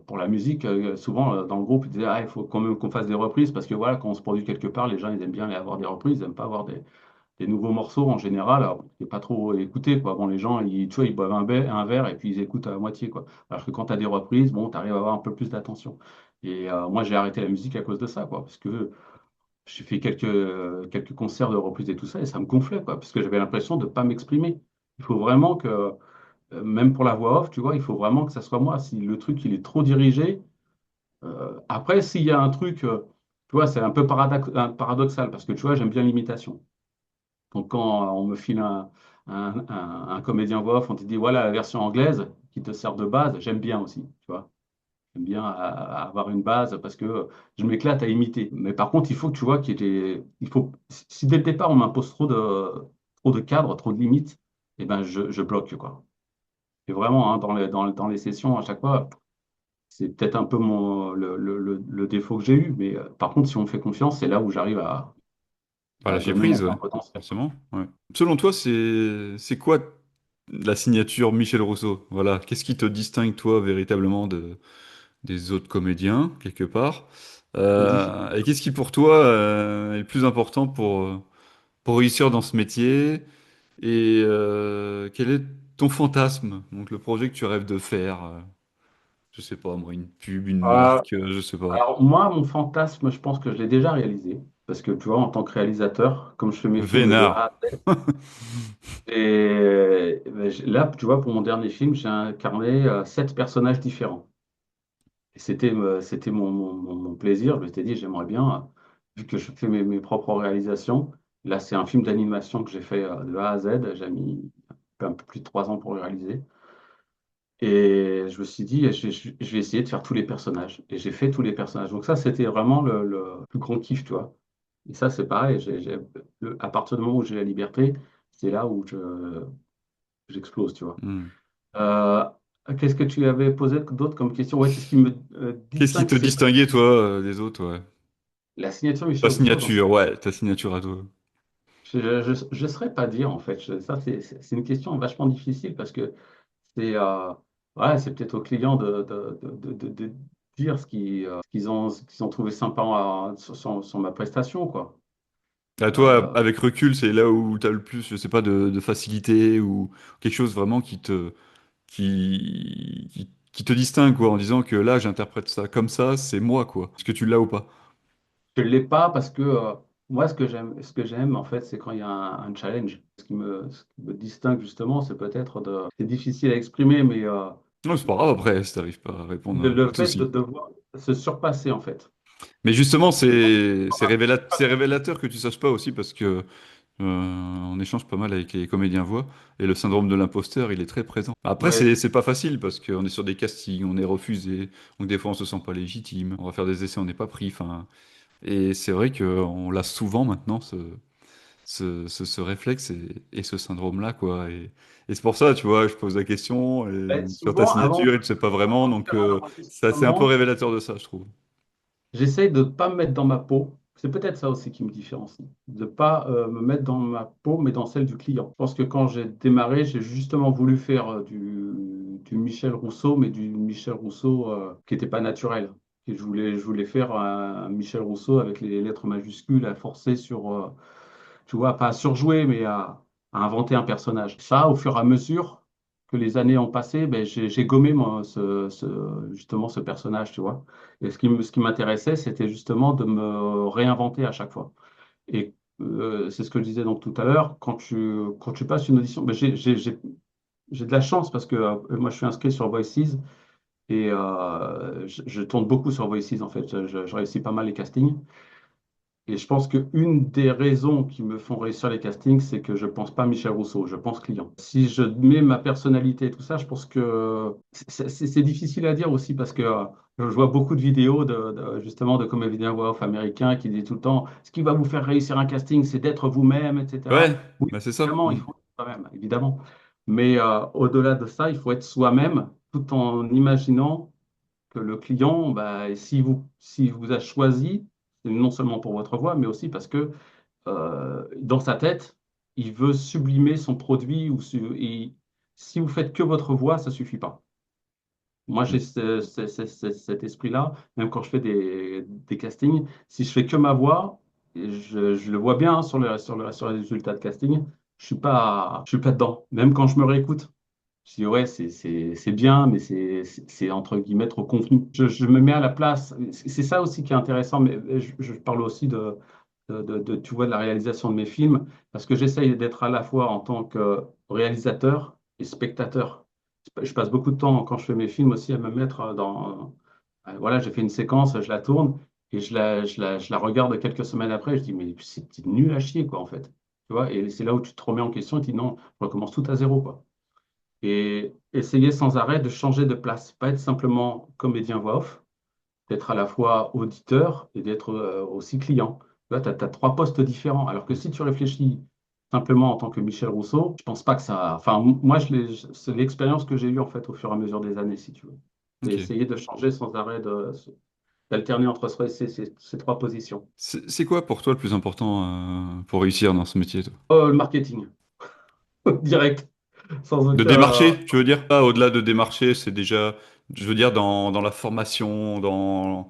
Pour la musique, souvent dans le groupe, ils disaient ah, il faut quand même qu'on fasse des reprises parce que voilà, quand on se produit quelque part, les gens ils aiment bien aller avoir des reprises, ils n'aiment pas avoir des nouveaux morceaux en général. Alors, c'est pas trop écouté quoi. Bon, les gens, tu vois, ils boivent un verre et puis ils écoutent à moitié quoi. Alors que quand tu as des reprises, bon, tu arrives à avoir un peu plus d'attention. Et moi, j'ai arrêté la musique à cause de ça quoi, parce que j'ai fait quelques concerts de reprises et tout ça et ça me gonflait quoi, parce que j'avais l'impression de pas m'exprimer. Il faut vraiment que même pour la voix off, tu vois, il faut vraiment que ça soit moi. Si le truc il est trop dirigé, après s'il y a un truc, tu vois, c'est un peu paradoxal parce que tu vois, j'aime bien l'imitation. Donc quand on me file un comédien voix off, on te dit voilà la version anglaise qui te sert de base, j'aime bien aussi, tu vois. J'aime bien avoir une base parce que je m'éclate à imiter. Mais par contre, il faut que tu vois il faut, si dès le départ on m'impose trop de cadres, trop de limites, eh ben je bloque quoi. Et vraiment, hein, dans les sessions, à chaque fois, c'est peut-être un peu le défaut que j'ai eu. Mais par contre, si on me fait confiance, c'est là où j'arrive Par à lâcher donner mon prise, ouais. plein potentiel. Forcément. Ouais. Selon toi, c'est quoi la signature Michel Rousseau? Voilà. Qu'est-ce qui te distingue, toi, véritablement des autres comédiens, quelque part? C'est difficile. Et qu'est-ce qui, pour toi, est le plus important pour réussir dans ce métier? Et quel est ton fantasme? Donc, le projet que tu rêves de faire? Je sais pas, moi, une pub, une Euh, marque, je sais pas. alors moi, mon fantasme, je pense que je l'ai déjà réalisé. Parce que tu vois, en tant que réalisateur, comme je fais mes films de Vénard. A à Z, et ben, là, tu vois, pour mon dernier film, j'ai incarné 7 personnages différents. Et c'était mon plaisir. Je m'étais dit, j'aimerais bien, vu que je fais mes propres réalisations, là, c'est un film d'animation que j'ai fait de A à Z. J'ai mis un peu plus de 3 ans pour le réaliser. Et je me suis dit, je vais essayer de faire tous les personnages. Et j'ai fait tous les personnages. Donc ça, c'était vraiment le plus grand kiff, tu vois. Et ça, c'est pareil. À partir du moment où j'ai la liberté, c'est là où j'explose, tu vois. Hmm. Euh, Qu'est-ce que tu avais posé d'autre comme question? Ouais, qu'est-ce qui me Qu'est-ce qui distingue, te c'est ça. distinguait, toi, des autres, ouais? La signature Ta Michel Rousseau, j'en sais. signature, ouais, ta signature à toi. Je saurais pas dire en fait. Ça, c'est une question vachement difficile parce que c'est ouais, c'est peut-être aux clients de dire ce qu'ils ont trouvé sympa sur ma prestation, quoi. À toi, Euh, avec recul, c'est là où tu as le plus, je sais pas, de facilité ou quelque chose vraiment qui te distingue, quoi, en disant que là, j'interprète ça comme ça, c'est moi, quoi. Est-ce que tu l'as ou pas? je l'ai pas parce que moi, ce que j'aime en fait, c'est quand il y a un challenge. Ce qui me distingue justement, c'est peut-être c'est difficile à exprimer, mais Non, c'est pas grave après, si t'arrives pas à répondre, le pas de fait de souci. devoir se surpasser en fait. Mais justement, Et quand c'est révélateur que tu saches pas aussi parce que on échange pas mal avec les comédiens voix et le syndrome de l'imposteur, il est très présent. Après, ouais, c'est pas facile parce qu'on est sur des castings, on est refusé, donc des fois on se sent pas légitime, on va faire des essais, on n'est pas pris. Enfin, et c'est vrai qu'on l'a souvent maintenant ce réflexe et ce syndrome-là, quoi. Et c'est pour ça, tu vois, je pose la question sur ta souvent, signature, et tu sais pas vraiment, avant de donc faire un c'est un peu enregistrement, révélateur de ça, je trouve. j'essaye de ne pas me mettre dans ma peau. C'est peut-être ça aussi qui me différencie. De ne pas me mettre dans ma peau, mais dans celle du client. Je pense que quand j'ai démarré, j'ai justement voulu faire du Michel Rousseau, mais du Michel Rousseau qui n'était pas naturel. Et je voulais faire un Michel Rousseau avec les lettres majuscules à forcer sur, tu vois, pas à surjouer, mais à inventer un personnage. Ça, au fur et à mesure que les années ont passé, ben, j'ai gommé moi, justement ce personnage, tu vois. Et ce qui m'intéressait, c'était justement de me réinventer à chaque fois. Et c'est ce que je disais donc tout à l'heure, quand tu passes une audition, ben, j'ai de la chance parce que moi je suis inscrit sur Voices et je tourne beaucoup sur Voices en fait. Je réussis pas mal les castings. Et je pense qu'une des raisons qui me font réussir les castings, c'est que je ne pense pas Michel Rousseau, je pense client. Si je mets ma personnalité et tout ça, je pense que c'est difficile à dire aussi parce que je vois beaucoup de vidéos justement de comédiens voix off américains qui disent tout le temps, ce qui va vous faire réussir un casting, c'est d'être vous-même, etc. Ouais, Oui, bah c'est ça. évidemment, il Mm. faut être soi-même, évidemment. Mais au-delà de ça, il faut être soi-même tout en imaginant que le client, bah, s'il vous a choisi, c'est non seulement pour votre voix, mais aussi parce que dans sa tête, il veut sublimer son produit et si vous faites que votre voix, ça suffit pas. Moi, j'ai cet esprit-là, même quand je fais des castings. Si je fais que ma voix, et je le vois bien hein, sur les résultats de casting, je suis pas dedans. Même quand je me réécoute, je dis ouais, c'est bien, mais c'est entre guillemets trop contenu. Je me mets à la place. C'est ça aussi qui est intéressant, mais je parle aussi tu vois, de la réalisation de mes films, parce que j'essaye d'être à la fois en tant que réalisateur et spectateur. Je passe beaucoup de temps quand je fais mes films aussi à me mettre dans. Voilà, j'ai fait une séquence, je la tourne et je la regarde quelques semaines après. Je dis, mais c'est nul à chier, quoi, en fait. Tu vois, et c'est là où tu te remets en question et tu dis, non, je recommence tout à zéro, quoi. Et essayer sans arrêt de changer de place, pas être simplement comédien voix off, d'être à la fois auditeur et d'être aussi client. Là, tu as, trois postes différents. Alors que si tu réfléchis simplement en tant que Michel Rousseau, je pense pas que ça. Enfin, moi, c'est l'expérience que j'ai eue en fait au fur et à mesure des années, si tu veux. C'est Ok. essayer de changer sans arrêt, d'alterner entre ces trois positions. C'est quoi pour toi le plus important pour réussir dans ce métier, toi? Le marketing, direct, sans De aucun. démarcher, tu veux dire? Pas au-delà de démarcher, c'est déjà, je veux dire, dans la formation, dans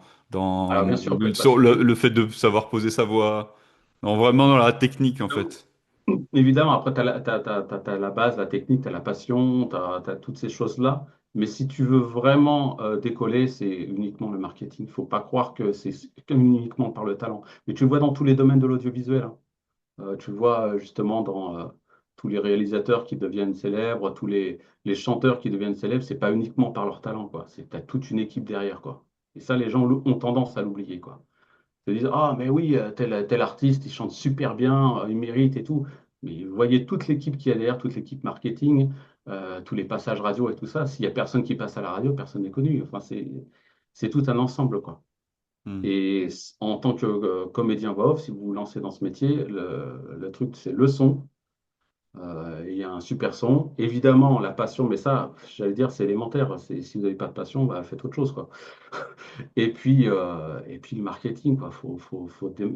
Alors, bien sûr, il faut être sur passionné. le fait de savoir poser sa voix, vraiment dans la technique, en fait. Évidemment, après, tu as, t'as la base, la technique, tu as la passion, tu as toutes ces choses-là. Mais si tu veux vraiment décoller, c'est uniquement le marketing. Il ne faut pas croire que c'est uniquement par le talent. Mais tu le vois dans tous les domaines de l'audiovisuel, hein. Tu le vois justement dans tous les réalisateurs qui deviennent célèbres, les chanteurs qui deviennent célèbres, c'est pas uniquement par leur talent, quoi. C'est, t'as toute une équipe derrière, quoi. Et ça, les gens ont tendance à l'oublier, quoi. Ils se disent, ah, mais oui, tel artiste, il chante super bien, il mérite et tout. Mais vous voyez toute l'équipe qui est derrière, toute l'équipe marketing, tous les passages radio et tout ça. S'il n'y a personne qui passe à la radio, personne n'est connu. Enfin, c'est tout un ensemble, quoi. Hmm. Et en tant que comédien voix off, si vous vous lancez dans ce métier, le truc, c'est le son. Il y a un super son. Évidemment, la passion, mais ça, j'allais dire, c'est élémentaire. Si vous n'avez pas de passion, bah, faites autre chose, quoi. Et puis le marketing, quoi. Faut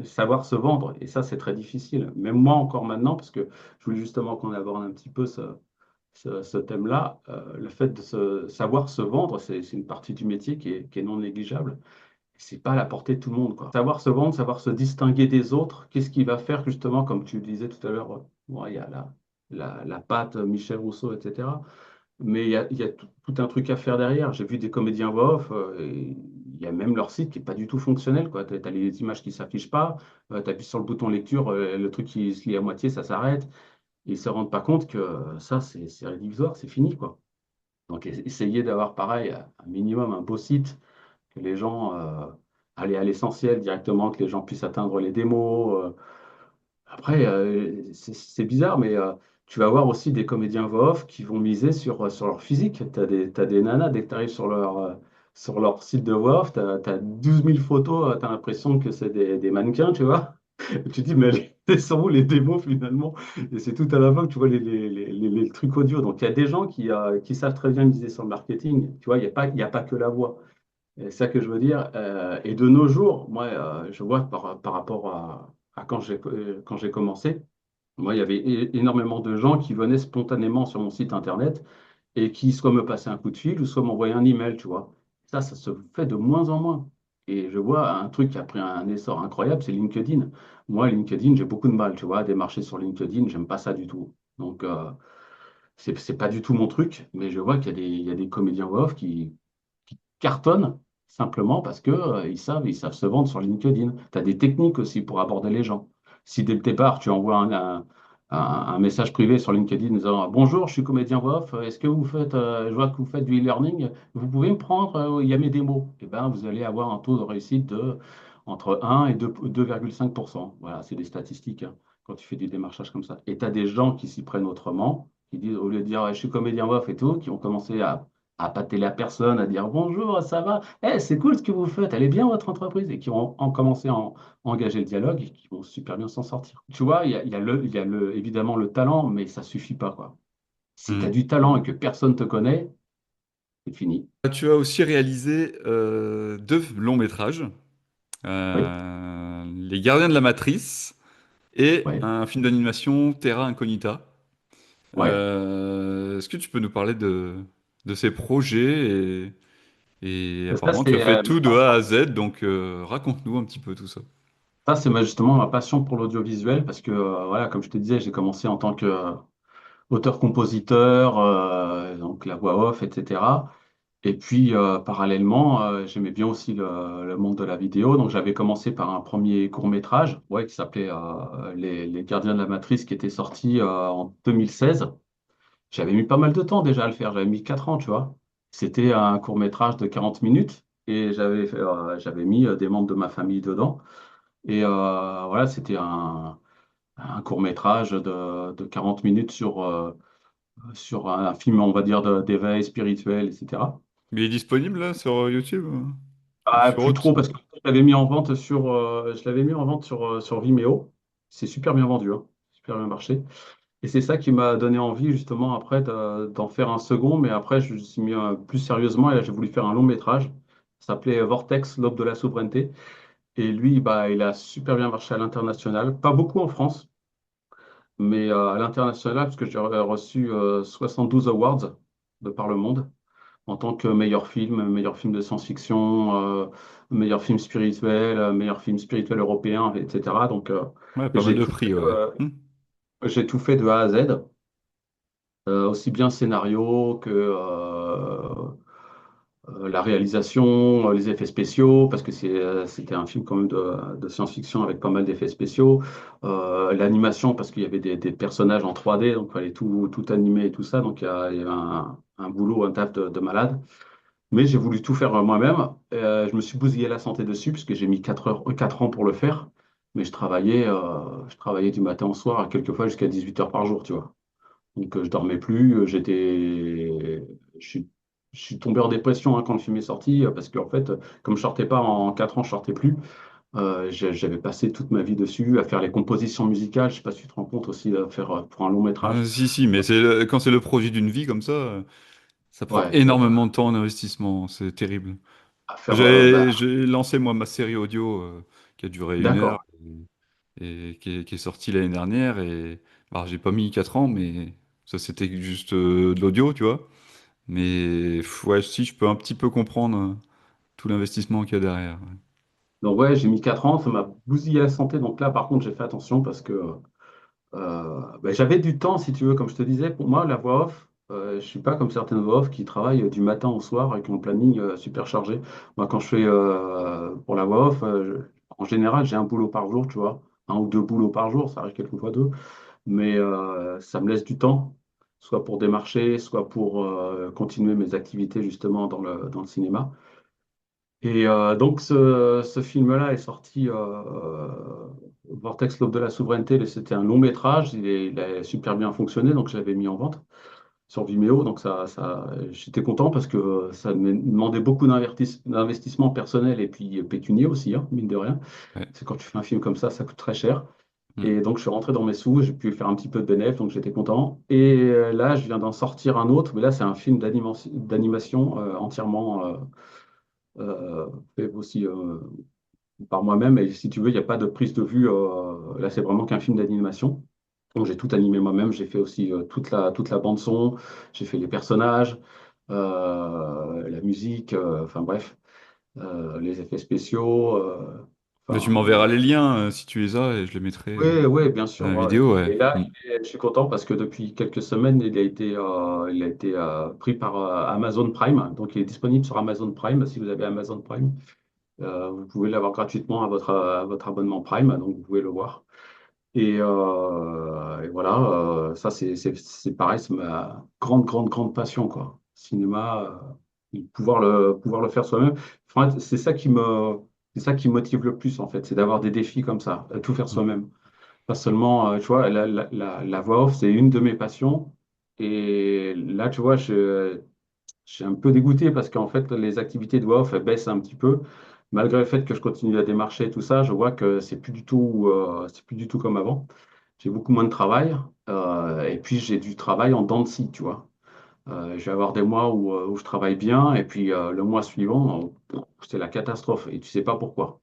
savoir se vendre. Et ça, c'est très difficile. Même moi encore maintenant, parce que je voulais justement qu'on aborde un petit peu ce thème-là. Le fait de savoir se vendre, c'est une partie du métier qui est non négligeable. C'est pas à la portée de tout le monde, quoi. Savoir se vendre, savoir se distinguer des autres, qu'est-ce qui va faire que, justement, comme tu le disais tout à l'heure, bon, il y a la patte Michel Rousseau, etc. Mais il y a tout un truc à faire derrière. J'ai vu des comédiens voix off, et il y a même leur site qui n'est pas du tout fonctionnel, quoi. Tu as les images qui ne s'affichent pas, tu appuies sur le bouton lecture, le truc qui se lit à moitié, ça s'arrête. Ils ne se rendent pas compte que ça, c'est rédhibitoire, c'est fini, quoi. Donc essayez d'avoir pareil, un minimum, un beau site, que les gens aller à l'essentiel directement, que les gens puissent atteindre les démos. Après, c'est bizarre, mais tu vas avoir aussi des comédiens voix off qui vont miser sur leur physique. T'as des nanas, dès que tu arrives sur leur site de voix off, tu as 12 000 photos, tu as l'impression que c'est des mannequins, tu vois. Et tu te dis, mais c'est sont où les démos finalement? Et c'est tout à la fin que tu vois les trucs audio. Donc il y a des gens qui savent très bien miser sur le marketing. Tu vois, il y a pas que la voix. C'est ça que je veux dire. Et de nos jours, moi, je vois par rapport à quand j'ai commencé, moi, il y avait énormément de gens qui venaient spontanément sur mon site internet et qui soit me passaient un coup de fil ou soit m'envoyaient un email, tu vois. Ça se fait de moins en moins. Et je vois un truc qui a pris un essor incroyable, c'est LinkedIn. Moi, LinkedIn, j'ai beaucoup de mal, tu vois, à démarcher sur LinkedIn, j'aime pas ça du tout. Donc, c'est pas du tout mon truc, mais je vois qu'il y a des comédiens off qui cartonnent simplement parce que, ils savent se vendre sur LinkedIn. Tu as des techniques aussi pour aborder les gens. Si dès le départ, tu envoies un message privé sur LinkedIn disant bonjour, je suis comédien voix off, est-ce que vous faites, je vois que vous faites du e-learning, vous pouvez me prendre, il y a mes démos. Eh ben, vous allez avoir un taux de réussite entre 1 et 2,5%. Voilà, c'est des statistiques hein, quand tu fais du démarchage comme ça. Et tu as des gens qui s'y prennent autrement, qui disent, au lieu de dire ouais, je suis comédien voix off et tout, qui ont commencé à appâter la personne, à dire bonjour, ça va, eh, c'est cool ce que vous faites, elle est bien votre entreprise, et qui ont commencé à engager le dialogue et qui vont super bien s'en sortir. Tu vois, évidemment le talent, mais ça suffit pas, quoi. Si tu as Hmm. du talent et que personne te connaît, c'est fini. Tu as aussi réalisé deux longs métrages, Oui, Les Gardiens de la Matrice et ouais, un film d'animation Terra Incognita. ouais. Est-ce que tu peux nous parler de ces projets et Ça, apparemment tu as c'est fait ma tout de A passion. à Z, donc raconte-nous un petit peu tout ça. Ça, c'est justement ma passion pour l'audiovisuel parce que, voilà, comme je te disais, j'ai commencé en tant qu'auteur-compositeur, donc la voix off, etc. Et puis, parallèlement, j'aimais bien aussi le monde de la vidéo. Donc, j'avais commencé par un premier court-métrage, ouais, qui s'appelait Les Gardiens de la Matrice, qui était sorti en 2016. J'avais mis pas mal de temps déjà à le faire. J'avais mis 4 ans, tu vois. C'était un court-métrage de 40 minutes et j'avais mis des membres de ma famille dedans. Et voilà, c'était un court-métrage de 40 minutes sur un film, on va dire, d'éveil spirituel, etc. Il est disponible là sur YouTube ou Ah, sur plus autre? trop parce que je l'avais mis en vente je l'avais mis en vente sur Vimeo. C'est super bien vendu, hein. Super bien marché. Et c'est ça qui m'a donné envie justement après d'en faire un second. Mais après, je me suis mis plus sérieusement et là, j'ai voulu faire un long métrage. Ça s'appelait Vortex, l'aube de la souveraineté. Et lui, bah, il a super bien marché à l'international. Pas beaucoup en France, mais à l'international, parce que j'ai reçu 72 awards de par le monde en tant que meilleur film de science-fiction, meilleur film spirituel, meilleur film spirituel européen, etc. Donc, Ouais, pas mal j'ai de tout prix, fait, ouais. j'ai tout fait de A à Z, aussi bien scénario que la réalisation, les effets spéciaux, parce que c'était un film quand même de science-fiction avec pas mal d'effets spéciaux, l'animation, parce qu'il y avait des personnages en 3D, donc il fallait tout animer et tout ça, donc il y avait un boulot, un taf de malade. Mais j'ai voulu tout faire moi-même. Je me suis bousillé la santé dessus, puisque j'ai mis 4 ans pour le faire. Mais je travaillais du matin au soir, quelquefois jusqu'à 18 heures par jour, tu vois. Donc, je dormais plus, je suis, je suis tombé en dépression hein, quand le film est sorti, parce qu'en fait, comme je sortais pas en 4 ans, je sortais plus. J'avais passé toute ma vie dessus, à faire les compositions musicales. Je sais pas si tu te rends compte aussi, à faire pour un long métrage. Si, si, mais quand c'est le projet d'une vie comme ça, ça prend Ouais, énormément de temps en investissement, c'est terrible. à faire, bah, J'ai lancé moi ma série audio qui a duré 1 heure d'accord. et qui est sortie l'année dernière et bah, j'ai pas mis 4 ans, mais ça c'était juste de l'audio, tu vois. Mais ouais, si je peux un petit peu comprendre tout l'investissement qu'il y a derrière. Donc ouais, j'ai mis 4 ans, ça m'a bousillé la santé. Donc là, par contre, j'ai fait attention parce que bah, j'avais du temps, si tu veux, comme je te disais. Pour moi, la voix off, je suis pas comme certaines voix off qui travaillent du matin au soir avec un planning super chargé. Moi, quand je fais pour la voix off, en général, j'ai un boulot par jour, tu vois. Un ou deux boulots par jour, ça arrive quelquefois deux. Mais ça me laisse du temps, soit pour démarcher, soit pour continuer mes activités justement dans le cinéma. Et donc, ce film-là est sorti, Vortex, l'aube de la souveraineté. C'était un long métrage, il a super bien fonctionné, donc je l'avais mis en vente sur Vimeo. Donc, j'étais content parce que ça me demandait beaucoup d'investissement personnel et puis pécunier aussi, hein, mine de rien. Ouais. C'est quand tu fais un film comme ça coûte très cher. Mm. Et donc, je suis rentré dans mes sous, j'ai pu faire un petit peu de bénéfice, donc j'étais content. Et là, je viens d'en sortir un autre, mais là, c'est un film d'animation entièrement fait aussi par moi-même. Et si tu veux, il n'y a pas de prise de vue. Là, c'est vraiment qu'un film d'animation. Donc, j'ai tout animé moi-même. J'ai fait aussi toute la bande son. J'ai fait les personnages, la musique, enfin bref, les effets spéciaux. Mais tu Enfin, m'enverras les liens si tu les as et je les mettrai oui, oui, bien dans sûr. la Ouais, ouais. vidéo, ouais. Et là, Mm. je suis content parce que depuis quelques semaines, il a été pris par Amazon Prime. Donc, il est disponible sur Amazon Prime. Si vous avez Amazon Prime, vous pouvez l'avoir gratuitement à votre abonnement Prime. Donc, vous pouvez le voir. Et voilà, ça, c'est pareil, c'est ma grande, grande, grande passion, quoi. Cinéma, pouvoir le faire soi-même. Enfin, c'est ça qui me motive le plus, en fait, c'est d'avoir des défis comme ça, tout faire Mm. soi-même. Pas seulement, tu vois, la voix off, c'est une de mes passions. Et là, tu vois, je suis un peu dégoûté parce qu'en fait, les activités de voix off, elles baissent un petit peu. Malgré le fait que je continue à démarcher et tout ça, je vois que c'est plus du tout comme avant. J'ai beaucoup moins de travail. Et puis, j'ai du travail en dents de scie, tu vois. Je vais avoir des mois où je travaille bien, et puis le mois suivant, c'est la catastrophe, et tu sais pas pourquoi.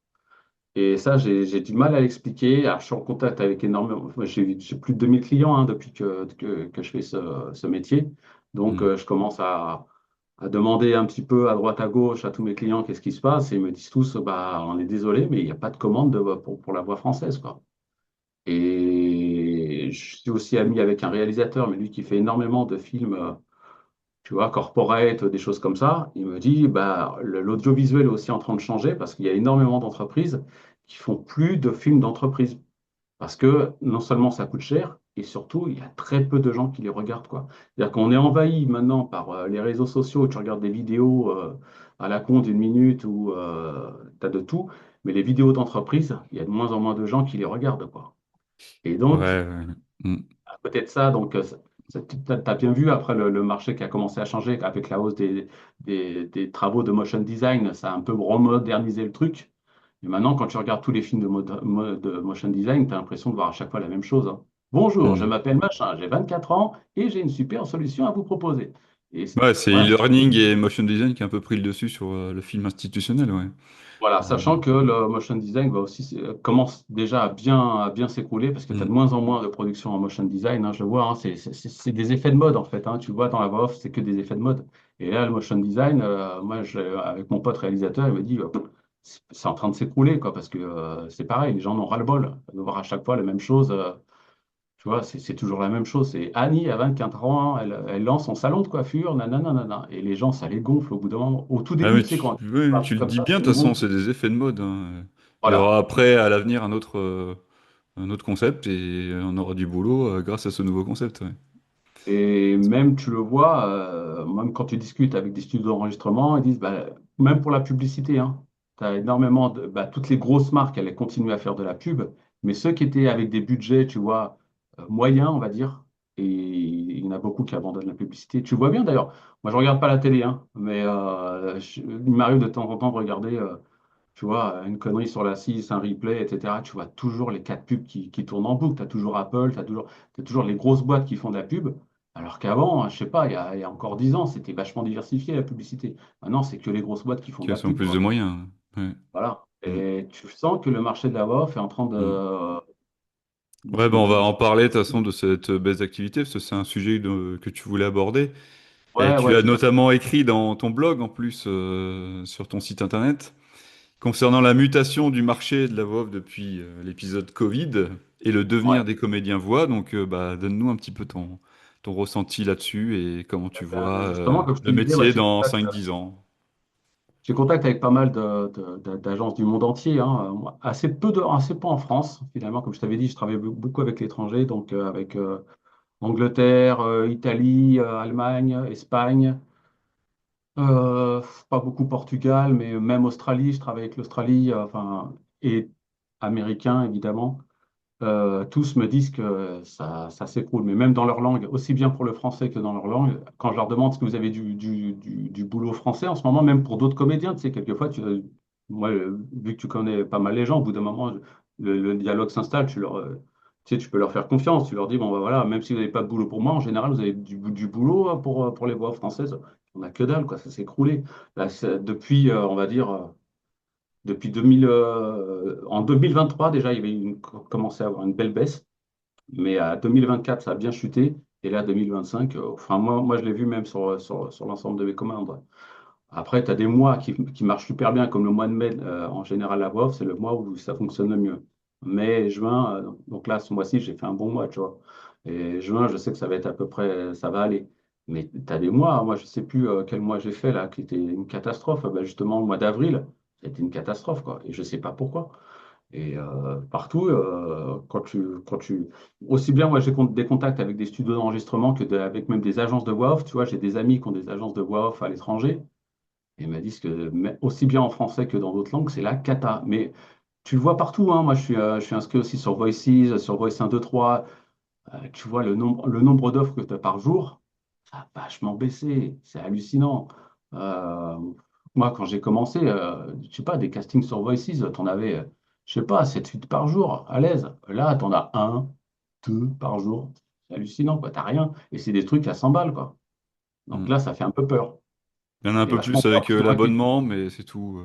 Et ça, j'ai du mal à l'expliquer. Alors, je suis en contact avec énormément. Moi, j'ai plus de 2000 clients hein, depuis que je fais ce métier. Donc, Hmm. je commence à demander un petit peu à droite à gauche à tous mes clients qu'est-ce qui se passe. Et ils me disent tous, bah, on est désolé, mais il n'y a pas de commande pour la voix française, quoi. Et je suis aussi ami avec un réalisateur, mais lui qui fait énormément de films, tu vois, corporate, des choses comme ça. Il me dit, bah, l'audiovisuel est aussi en train de changer parce qu'il y a énormément d'entreprises qui font plus de films d'entreprise. Parce que non seulement ça coûte cher, et surtout, il y a très peu de gens qui les regardent, quoi. C'est-à-dire qu'on est envahi maintenant par les réseaux sociaux, tu regardes des vidéos à la con d'une minute où tu as de tout, mais les vidéos d'entreprise, il y a de moins en moins de gens qui les regardent, quoi. Et Ouais, donc, ouais. Hmm. à côté de ça, donc, tu as bien vu après le marché qui a commencé à changer avec la hausse des travaux de motion design, ça a un peu remodernisé le truc. Et maintenant, quand tu regardes tous les films de motion design, tu as l'impression de voir à chaque fois la même chose, hein. Bonjour, je Hmm. m'appelle machin, j'ai 24 ans et j'ai une super solution à vous proposer. Et Ouais, c'est voilà, e-learning et motion design qui a un peu pris le dessus sur le film institutionnel, ouais. voilà, Euh, sachant que le motion design va aussi, commence déjà à bien s'écrouler parce que tu as de hmm. moins en moins de production en motion design, hein, je le vois, hein, c'est des effets de mode en fait, hein, tu le vois dans la voix off, c'est que des effets de mode. Et là, le motion design, moi, avec mon pote réalisateur, il me dit, c'est en train de s'écrouler, quoi, parce que c'est pareil, les gens en ont ras-le-bol de voir à chaque fois la même chose. Tu vois, c'est toujours la même chose. C'est Annie, à 24 ans, elle lance son salon de coiffure, nanana, nanana. Et les gens, ça les gonfle au bout d'un moment. Au tout Ah, début, mais tu sais, quand ouais, un tu truc le comme dis ça, bien, ça de les toute façon, gonfle. c'est des effets de mode, hein. Il y Voilà. aura après, à l'avenir, un autre concept et on aura du boulot grâce à ce nouveau concept, ouais. Et même, tu le vois, même quand tu discutes avec des studios d'enregistrement, ils disent, bah, même pour la publicité, hein, tu as énormément de. Bah, toutes les grosses marques, elles continuent à faire de la pub, mais ceux qui étaient avec des budgets, tu vois, moyens, on va dire, et il y en a beaucoup qui abandonnent la publicité. Tu vois bien d'ailleurs, moi je regarde pas la télé, hein, mais il m'arrive de temps en temps de regarder, tu vois, une connerie sur la 6, un replay, etc. Tu vois toujours les quatre pubs qui tournent en boucle. Tu as toujours Apple, t'as toujours les grosses boîtes qui font de la pub. Alors qu'avant, je sais pas, il y a encore 10 ans, c'était vachement diversifié la publicité. Maintenant, c'est que les grosses boîtes qui font de Qui la ont pub, plus de quoi. moyens, ouais. Voilà. Mm, Et tu sens que le marché de la voix off est en train mm. de, Ouais, ben de- on va de- en parler de toute façon de cette baisse d'activité, parce que c'est un sujet que tu voulais aborder. Et Ouais, tu ouais, as tout à fait. notamment écrit dans ton blog, en plus, sur ton site internet, concernant la mutation du marché de la voix off depuis l'épisode Covid et le Ouais. devenir des comédiens voix. Donc, bah, donne-nous un petit peu ton ressenti là-dessus et comment tu vois Justement, comme je te le disais, ouais, métier dans 5 10 ans. j'ai contact avec pas mal d'agences du monde entier, hein. Assez peu en France, finalement. Comme je t'avais dit, je travaille beaucoup avec l'étranger, donc avec Angleterre, Italie, Allemagne, Espagne, euh, pas beaucoup Portugal, mais même Australie, je travaille avec l'Australie, enfin, et américain, évidemment. Tous me disent que ça s'écroule, mais même dans leur langue, aussi bien pour le français que dans leur langue, quand je leur demande ce que vous avez du boulot français en ce moment, même pour d'autres comédiens, tu sais, quelquefois, moi, vu que tu connais pas mal les gens, au bout d'un moment, le dialogue s'installe, tu sais, tu peux leur faire confiance, tu leur dis, bon, bah, voilà, même si vous n'avez pas de boulot pour moi, en général, vous avez du boulot pour les voix françaises. On n'a que dalle, quoi, ça s'est écroulé. Là, depuis, on va dire, depuis 2000, en 2023, déjà, il y avait commencé à avoir une belle baisse. Mais à 2024, ça a bien chuté. Et là, 2025, enfin, moi, je l'ai vu même sur l'ensemble de mes commandes. Après, tu as des mois qui marchent super bien, comme le mois de mai, en général, la voix off, c'est le mois où ça fonctionne le mieux. Mai, juin, donc là, ce mois-ci, j'ai fait un bon mois, tu vois. Et juin, je sais que ça va être à peu près, ça va aller. Mais tu as des mois, moi, je sais plus quel mois j'ai fait, là, qui était une catastrophe. Ben, justement, le mois d'avril, c'était une catastrophe, quoi. Et je sais pas pourquoi. Et partout, aussi bien moi j'ai des contacts avec des studios d'enregistrement avec même des agences de voix off. Tu vois, j'ai des amis qui ont des agences de voix off à l'étranger et ils me disent que aussi bien en français que dans d'autres langues, c'est la cata. Mais tu le vois partout, hein. Moi, je suis inscrit aussi sur Voices, sur Voice 1, 2, 3. Tu vois le nombre d'offres que tu as par jour, ça a vachement baissé. C'est hallucinant. Euh, Moi, quand j'ai commencé, je sais pas, des castings sur Voices, tu en avais, je sais pas, 7 8 par jour, à l'aise. Là, tu en as un, deux par jour. C'est hallucinant, quoi. T'as rien. Et c'est des trucs à 100 balles, quoi. Donc Mm. là, ça fait un peu peur. Il y en a un Et peu vachement plus peur, avec parce que moi, l'abonnement, mais c'est tout.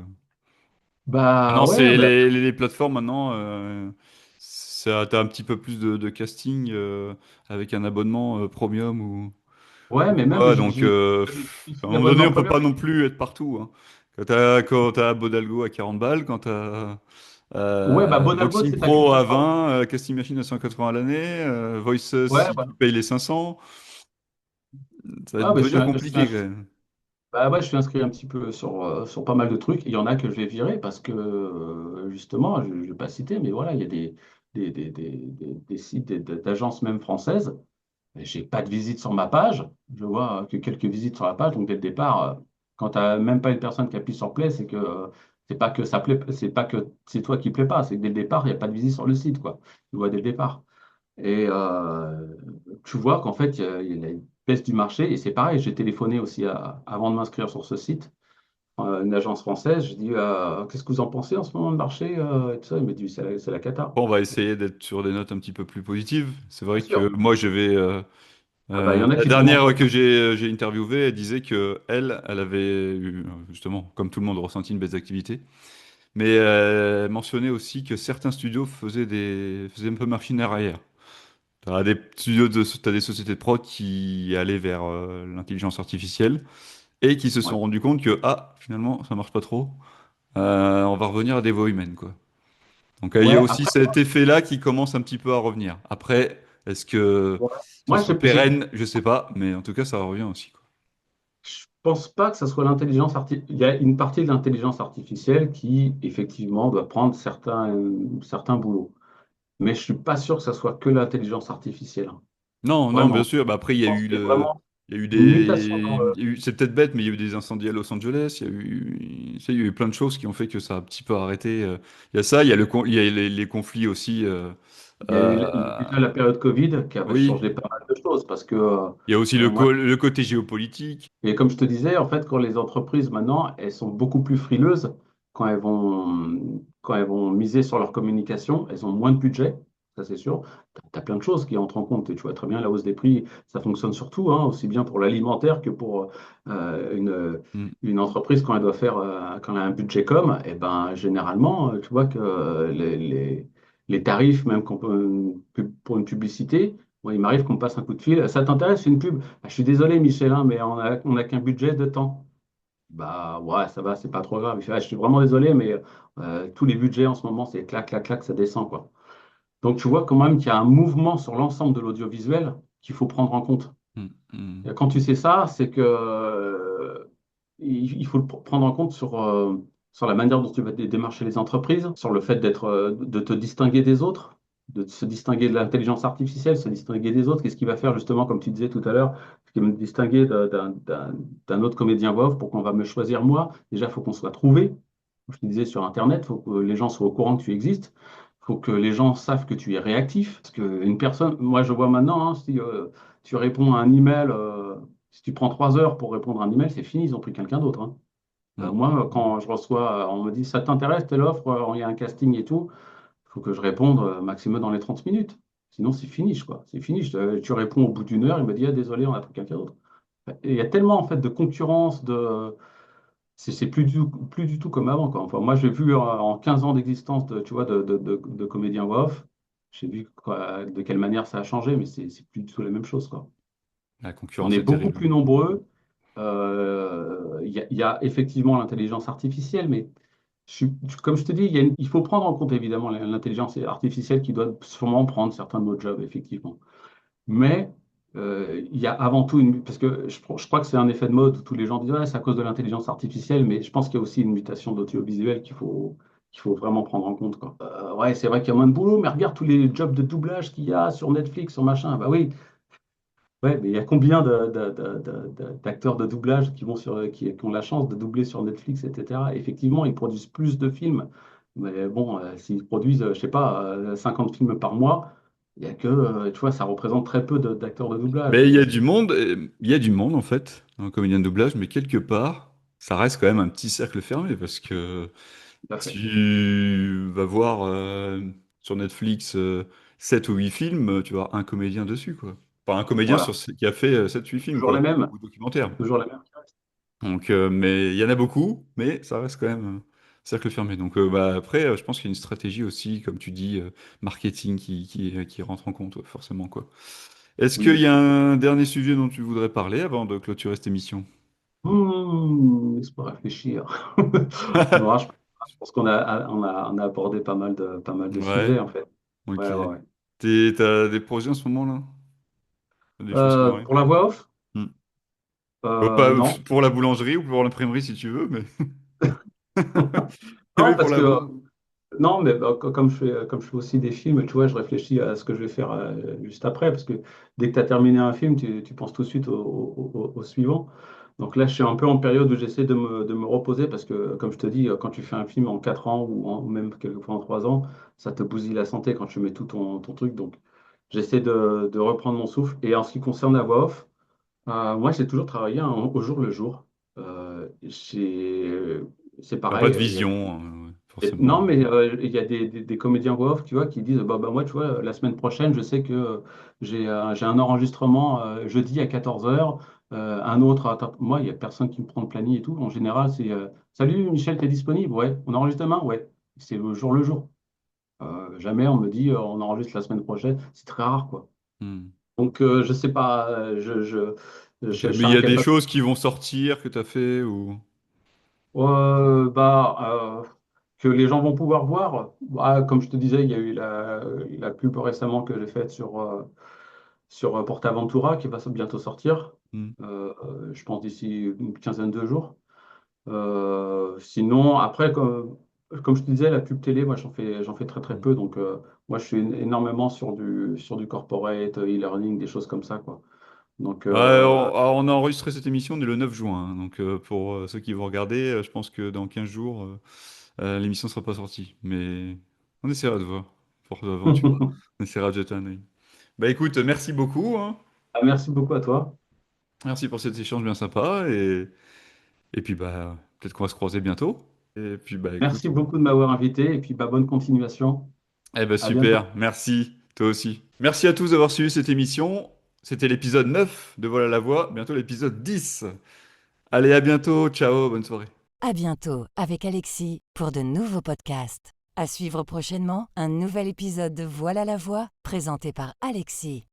bah Maintenant, ouais, c'est bah, les plateformes maintenant, t'as un petit peu plus de casting avec un abonnement premium ouais, ou mais même, quoi. Donc, j'ai à un fini moment donné, l'abonnement on peut premium. pas non plus être partout, hein. Quand t'as Bodalgo à 40 balles, quand t'as Ouais, bah Bonalgo, Boxing c'est de la pub Pro de à sport. 20, Casting Machine à 180 à l'année, Voices Ouais, si tu voilà. payes les 500, ça va Ah, bah, devenir compliqué quand même. bah, ouais, je suis inscrit un petit peu sur pas mal de trucs. Il y en a que je vais virer parce que, justement, je ne vais pas citer, mais voilà, il y a des sites d'agences même françaises. J'ai pas de visite sur ma page. Je vois que quelques visites sur la page. Donc, dès le départ, quand tu n'as même pas une personne qui appuie sur play, c'est que c'est pas que ça plaît, c'est pas que c'est toi qui plaît pas. C'est que dès le départ, il n'y a pas de visite sur le site, quoi. Tu vois dès le départ. Et tu vois qu'en fait, il y a une baisse du marché. Et c'est pareil, j'ai téléphoné aussi avant de m'inscrire sur ce site, une agence française. Je dis, qu'est-ce que vous en pensez en ce moment de marché et tout ça. Il me dit, c'est la cata. Bon, on va essayer d'être sur des notes un petit peu plus positives. C'est Bien vrai que sûr. moi, je vais. Ah bah, il y en a La qui tombent dernière entre. que j'ai interviewée, elle disait que elle avait eu, justement, comme tout le monde, ressenti une baisse d'activité. Mais elle mentionnait aussi que certains studios faisaient un peu machine arrière. T'as des sociétés de prod qui allaient vers l'intelligence artificielle et qui se Ouais. sont rendus compte que, finalement, ça marche pas trop. On va revenir à des voix humaines, quoi. Donc il y a Ouais, aussi après, cet effet-là qui commence un petit peu à revenir. Après, est-ce que ouais. ça Moi, sera pérenne? Je sais pas, mais en tout cas, ça revient aussi, quoi. je pense pas que ça soit l'intelligence artificielle. Il y a une partie de l'intelligence artificielle qui, effectivement, doit prendre certains boulots. Mais je suis pas sûr que ça soit que l'intelligence artificielle, hein. Non, non, bien Vraiment. sûr. Bah, après, Je pense qu'il y a vraiment il y a eu une mutation des, il y a eu- c'est peut-être bête, mais il y a eu des incendies à Los Angeles. Il y a eu plein de choses qui ont fait que ça a un petit peu arrêté. Il y a ça, il y a les conflits aussi. Il y a eu Euh, déjà la période Covid qui avait oui, changé pas mal de choses parce que, il y a aussi moi, le côté géopolitique. et comme je te disais, en fait, quand les entreprises maintenant, elles sont beaucoup plus frileuses quand elles vont miser sur leur communication, elles ont moins de budget, ça c'est sûr. Tu as plein de choses qui entrent en compte et tu vois très bien la hausse des prix, ça fonctionne surtout, hein, aussi bien pour l'alimentaire que pour Mm. une entreprise quand elle doit faire, quand elle a un budget com, et ben généralement, tu vois que les tarifs, même pour une publicité, moi, il m'arrive qu'on me passe un coup de fil. Ça t'intéresse une pub? Ah, je suis désolé, Michel, hein, mais on a qu'un budget de temps. Bah ouais, ça va, c'est pas trop grave. Il fait, ah, je suis vraiment désolé, mais tous les budgets en ce moment, c'est clac, clac, clac, ça descend, quoi. Donc tu vois quand même qu'il y a un mouvement sur l'ensemble de l'audiovisuel qu'il faut prendre en compte. Mm. Mm. Et quand tu sais ça, c'est que il faut le prendre en compte sur la manière dont tu vas démarcher les entreprises, sur le fait de te distinguer des autres, de se distinguer de l'intelligence artificielle, se distinguer des autres. Qu'est-ce qui va faire justement, comme tu disais tout à l'heure, ce qui va me distinguer d'un autre comédien voix off pour qu'on va me choisir moi? Déjà, il faut qu'on soit trouvé. Je te disais sur Internet, il faut que les gens soient au courant que tu existes. Il faut que les gens savent que tu es réactif. Parce qu'une personne, moi je vois maintenant, hein, si tu réponds à un email, si tu prends 3 heures pour répondre à un email, c'est fini, ils ont pris quelqu'un d'autre, hein. Mm. Moi, quand je reçois, on me dit, ça t'intéresse, telle offre, il y a un casting et tout, il faut que je réponde maximum dans les 30 minutes. Sinon, c'est fini, quoi. C'est fini. Tu réponds au bout d'une heure, il me dit, ah, désolé, on a pris quelqu'un d'autre. Et il y a tellement en fait de concurrence, c'est plus du tout comme avant, quoi. Enfin, moi, j'ai vu en 15 ans d'existence tu vois, de comédien off, j'ai vu quoi, de quelle manière ça a changé, mais c'est plus du tout la même chose, quoi. La On concurrence est est beaucoup terrible. plus nombreux. Il y a effectivement l'intelligence artificielle, mais comme je te dis, il faut prendre en compte évidemment l'intelligence artificielle qui doit sûrement prendre certains de nos jobs, effectivement. Mais il y a avant tout parce que je crois que c'est un effet de mode où tous les gens disent ouais, c'est à cause de l'intelligence artificielle, mais je pense qu'il y a aussi une mutation d'audiovisuel qu'il faut vraiment prendre en compte, quoi. Ouais, c'est vrai qu'il y a moins de boulot, mais regarde tous les jobs de doublage qu'il y a sur Netflix, sur machin. Bah oui, ouais, mais il y a combien d'acteurs de doublage qui ont la chance de doubler sur Netflix, etc. Effectivement, ils produisent plus de films, mais bon, s'ils produisent, je sais pas, 50 films par mois, il y a que, tu vois, ça représente très peu d'acteurs de doublage. Mais il y a du monde, il y a du monde en fait, en comédien de doublage, mais quelque part, ça reste quand même un petit cercle fermé parce que Tout à fait. tu vas voir sur Netflix 7 ou 8 films, tu vas avoir un comédien dessus, quoi. Enfin, un comédien Voilà, qui a fait 7-8 films, toujours quoi, les mêmes, ou documentaires. toujours les mêmes. Donc, mais il y en a beaucoup, mais ça reste quand même cercle fermé. Donc, bah, après, je pense qu'il y a une stratégie aussi, comme tu dis, marketing qui rentre en compte, ouais, forcément, quoi. Est-ce qu'il y Oui. a un dernier sujet dont tu voudrais parler avant de clôturer cette émission? Laisse-moi réfléchir. Non, je pense qu'on a abordé pas mal de Ouais, sujets, en fait. ok. Ouais, ouais, ouais. T'as des projets en ce moment, là? Des choses qui vont arriver? Pour la voix off, Hmm. Pas non. pour la boulangerie ou pour l'imprimerie, si tu veux, mais... Non, mais pour parce la que voix. non, mais comme je fais aussi des films, tu vois, je réfléchis à ce que je vais faire juste après, parce que dès que tu as terminé un film, tu penses tout de suite au suivant. Donc là, je suis un peu en période où j'essaie de me reposer, parce que, comme je te dis, quand tu fais un film en 4 ans ou même quelquefois en 3 ans, ça te bousille la santé quand tu mets tout ton truc. Donc, j'essaie de reprendre mon souffle. Et en ce qui concerne la voix off, moi, j'ai toujours travaillé au jour le jour. C'est T'as pas pareil. de vision, ouais, Non, forcément. mais il y a des comédiens voix off, tu vois, qui disent, bah, moi, tu vois, la semaine prochaine, je sais que j'ai un enregistrement jeudi à 14 heures, un autre, moi, il n'y a personne qui me prend le planning et tout. En général, c'est, salut, Michel, t'es disponible? Ouais. On enregistre demain? Ouais. C'est le jour le jour. Jamais on me dit, on enregistre la semaine prochaine. C'est très rare, quoi. Hmm. Donc, je sais pas, Ok. je Mais suis il y a des incapable. choses qui vont sortir que t'as fait ou... Que les gens vont pouvoir voir. Bah, comme je te disais, il y a eu la pub récemment que j'ai faite sur PortAventura qui va bientôt sortir. Hmm. Je pense d'ici une quinzaine de jours. Sinon, après, comme je te disais, la pub télé, moi j'en fais très très Hmm. peu. Donc, moi je suis énormément sur du corporate, e-learning, des choses comme ça, quoi. Donc, Ouais, on a enregistré cette émission dès le 9 juin, hein, donc pour ceux qui vont regarder, je pense que dans 15 jours, l'émission sera pas sortie. Mais on essaiera de voir pour l'aventure. On essaiera de jeter un œil. Bah écoute, merci beaucoup, hein. merci beaucoup à toi. Merci pour cet échange bien sympa. Et puis bah peut-être qu'on va se croiser bientôt. Et puis bah écoute. Merci beaucoup de m'avoir invité et puis bah, bonne continuation. Eh ben À bientôt. super, merci, toi aussi. Merci à tous d'avoir suivi cette émission. C'était l'épisode 9 de Voilà la voix, bientôt l'épisode 10. Allez, à bientôt, ciao, bonne soirée. À bientôt avec Alexis pour de nouveaux podcasts. À suivre prochainement un nouvel épisode de Voilà la voix présenté par Alexis.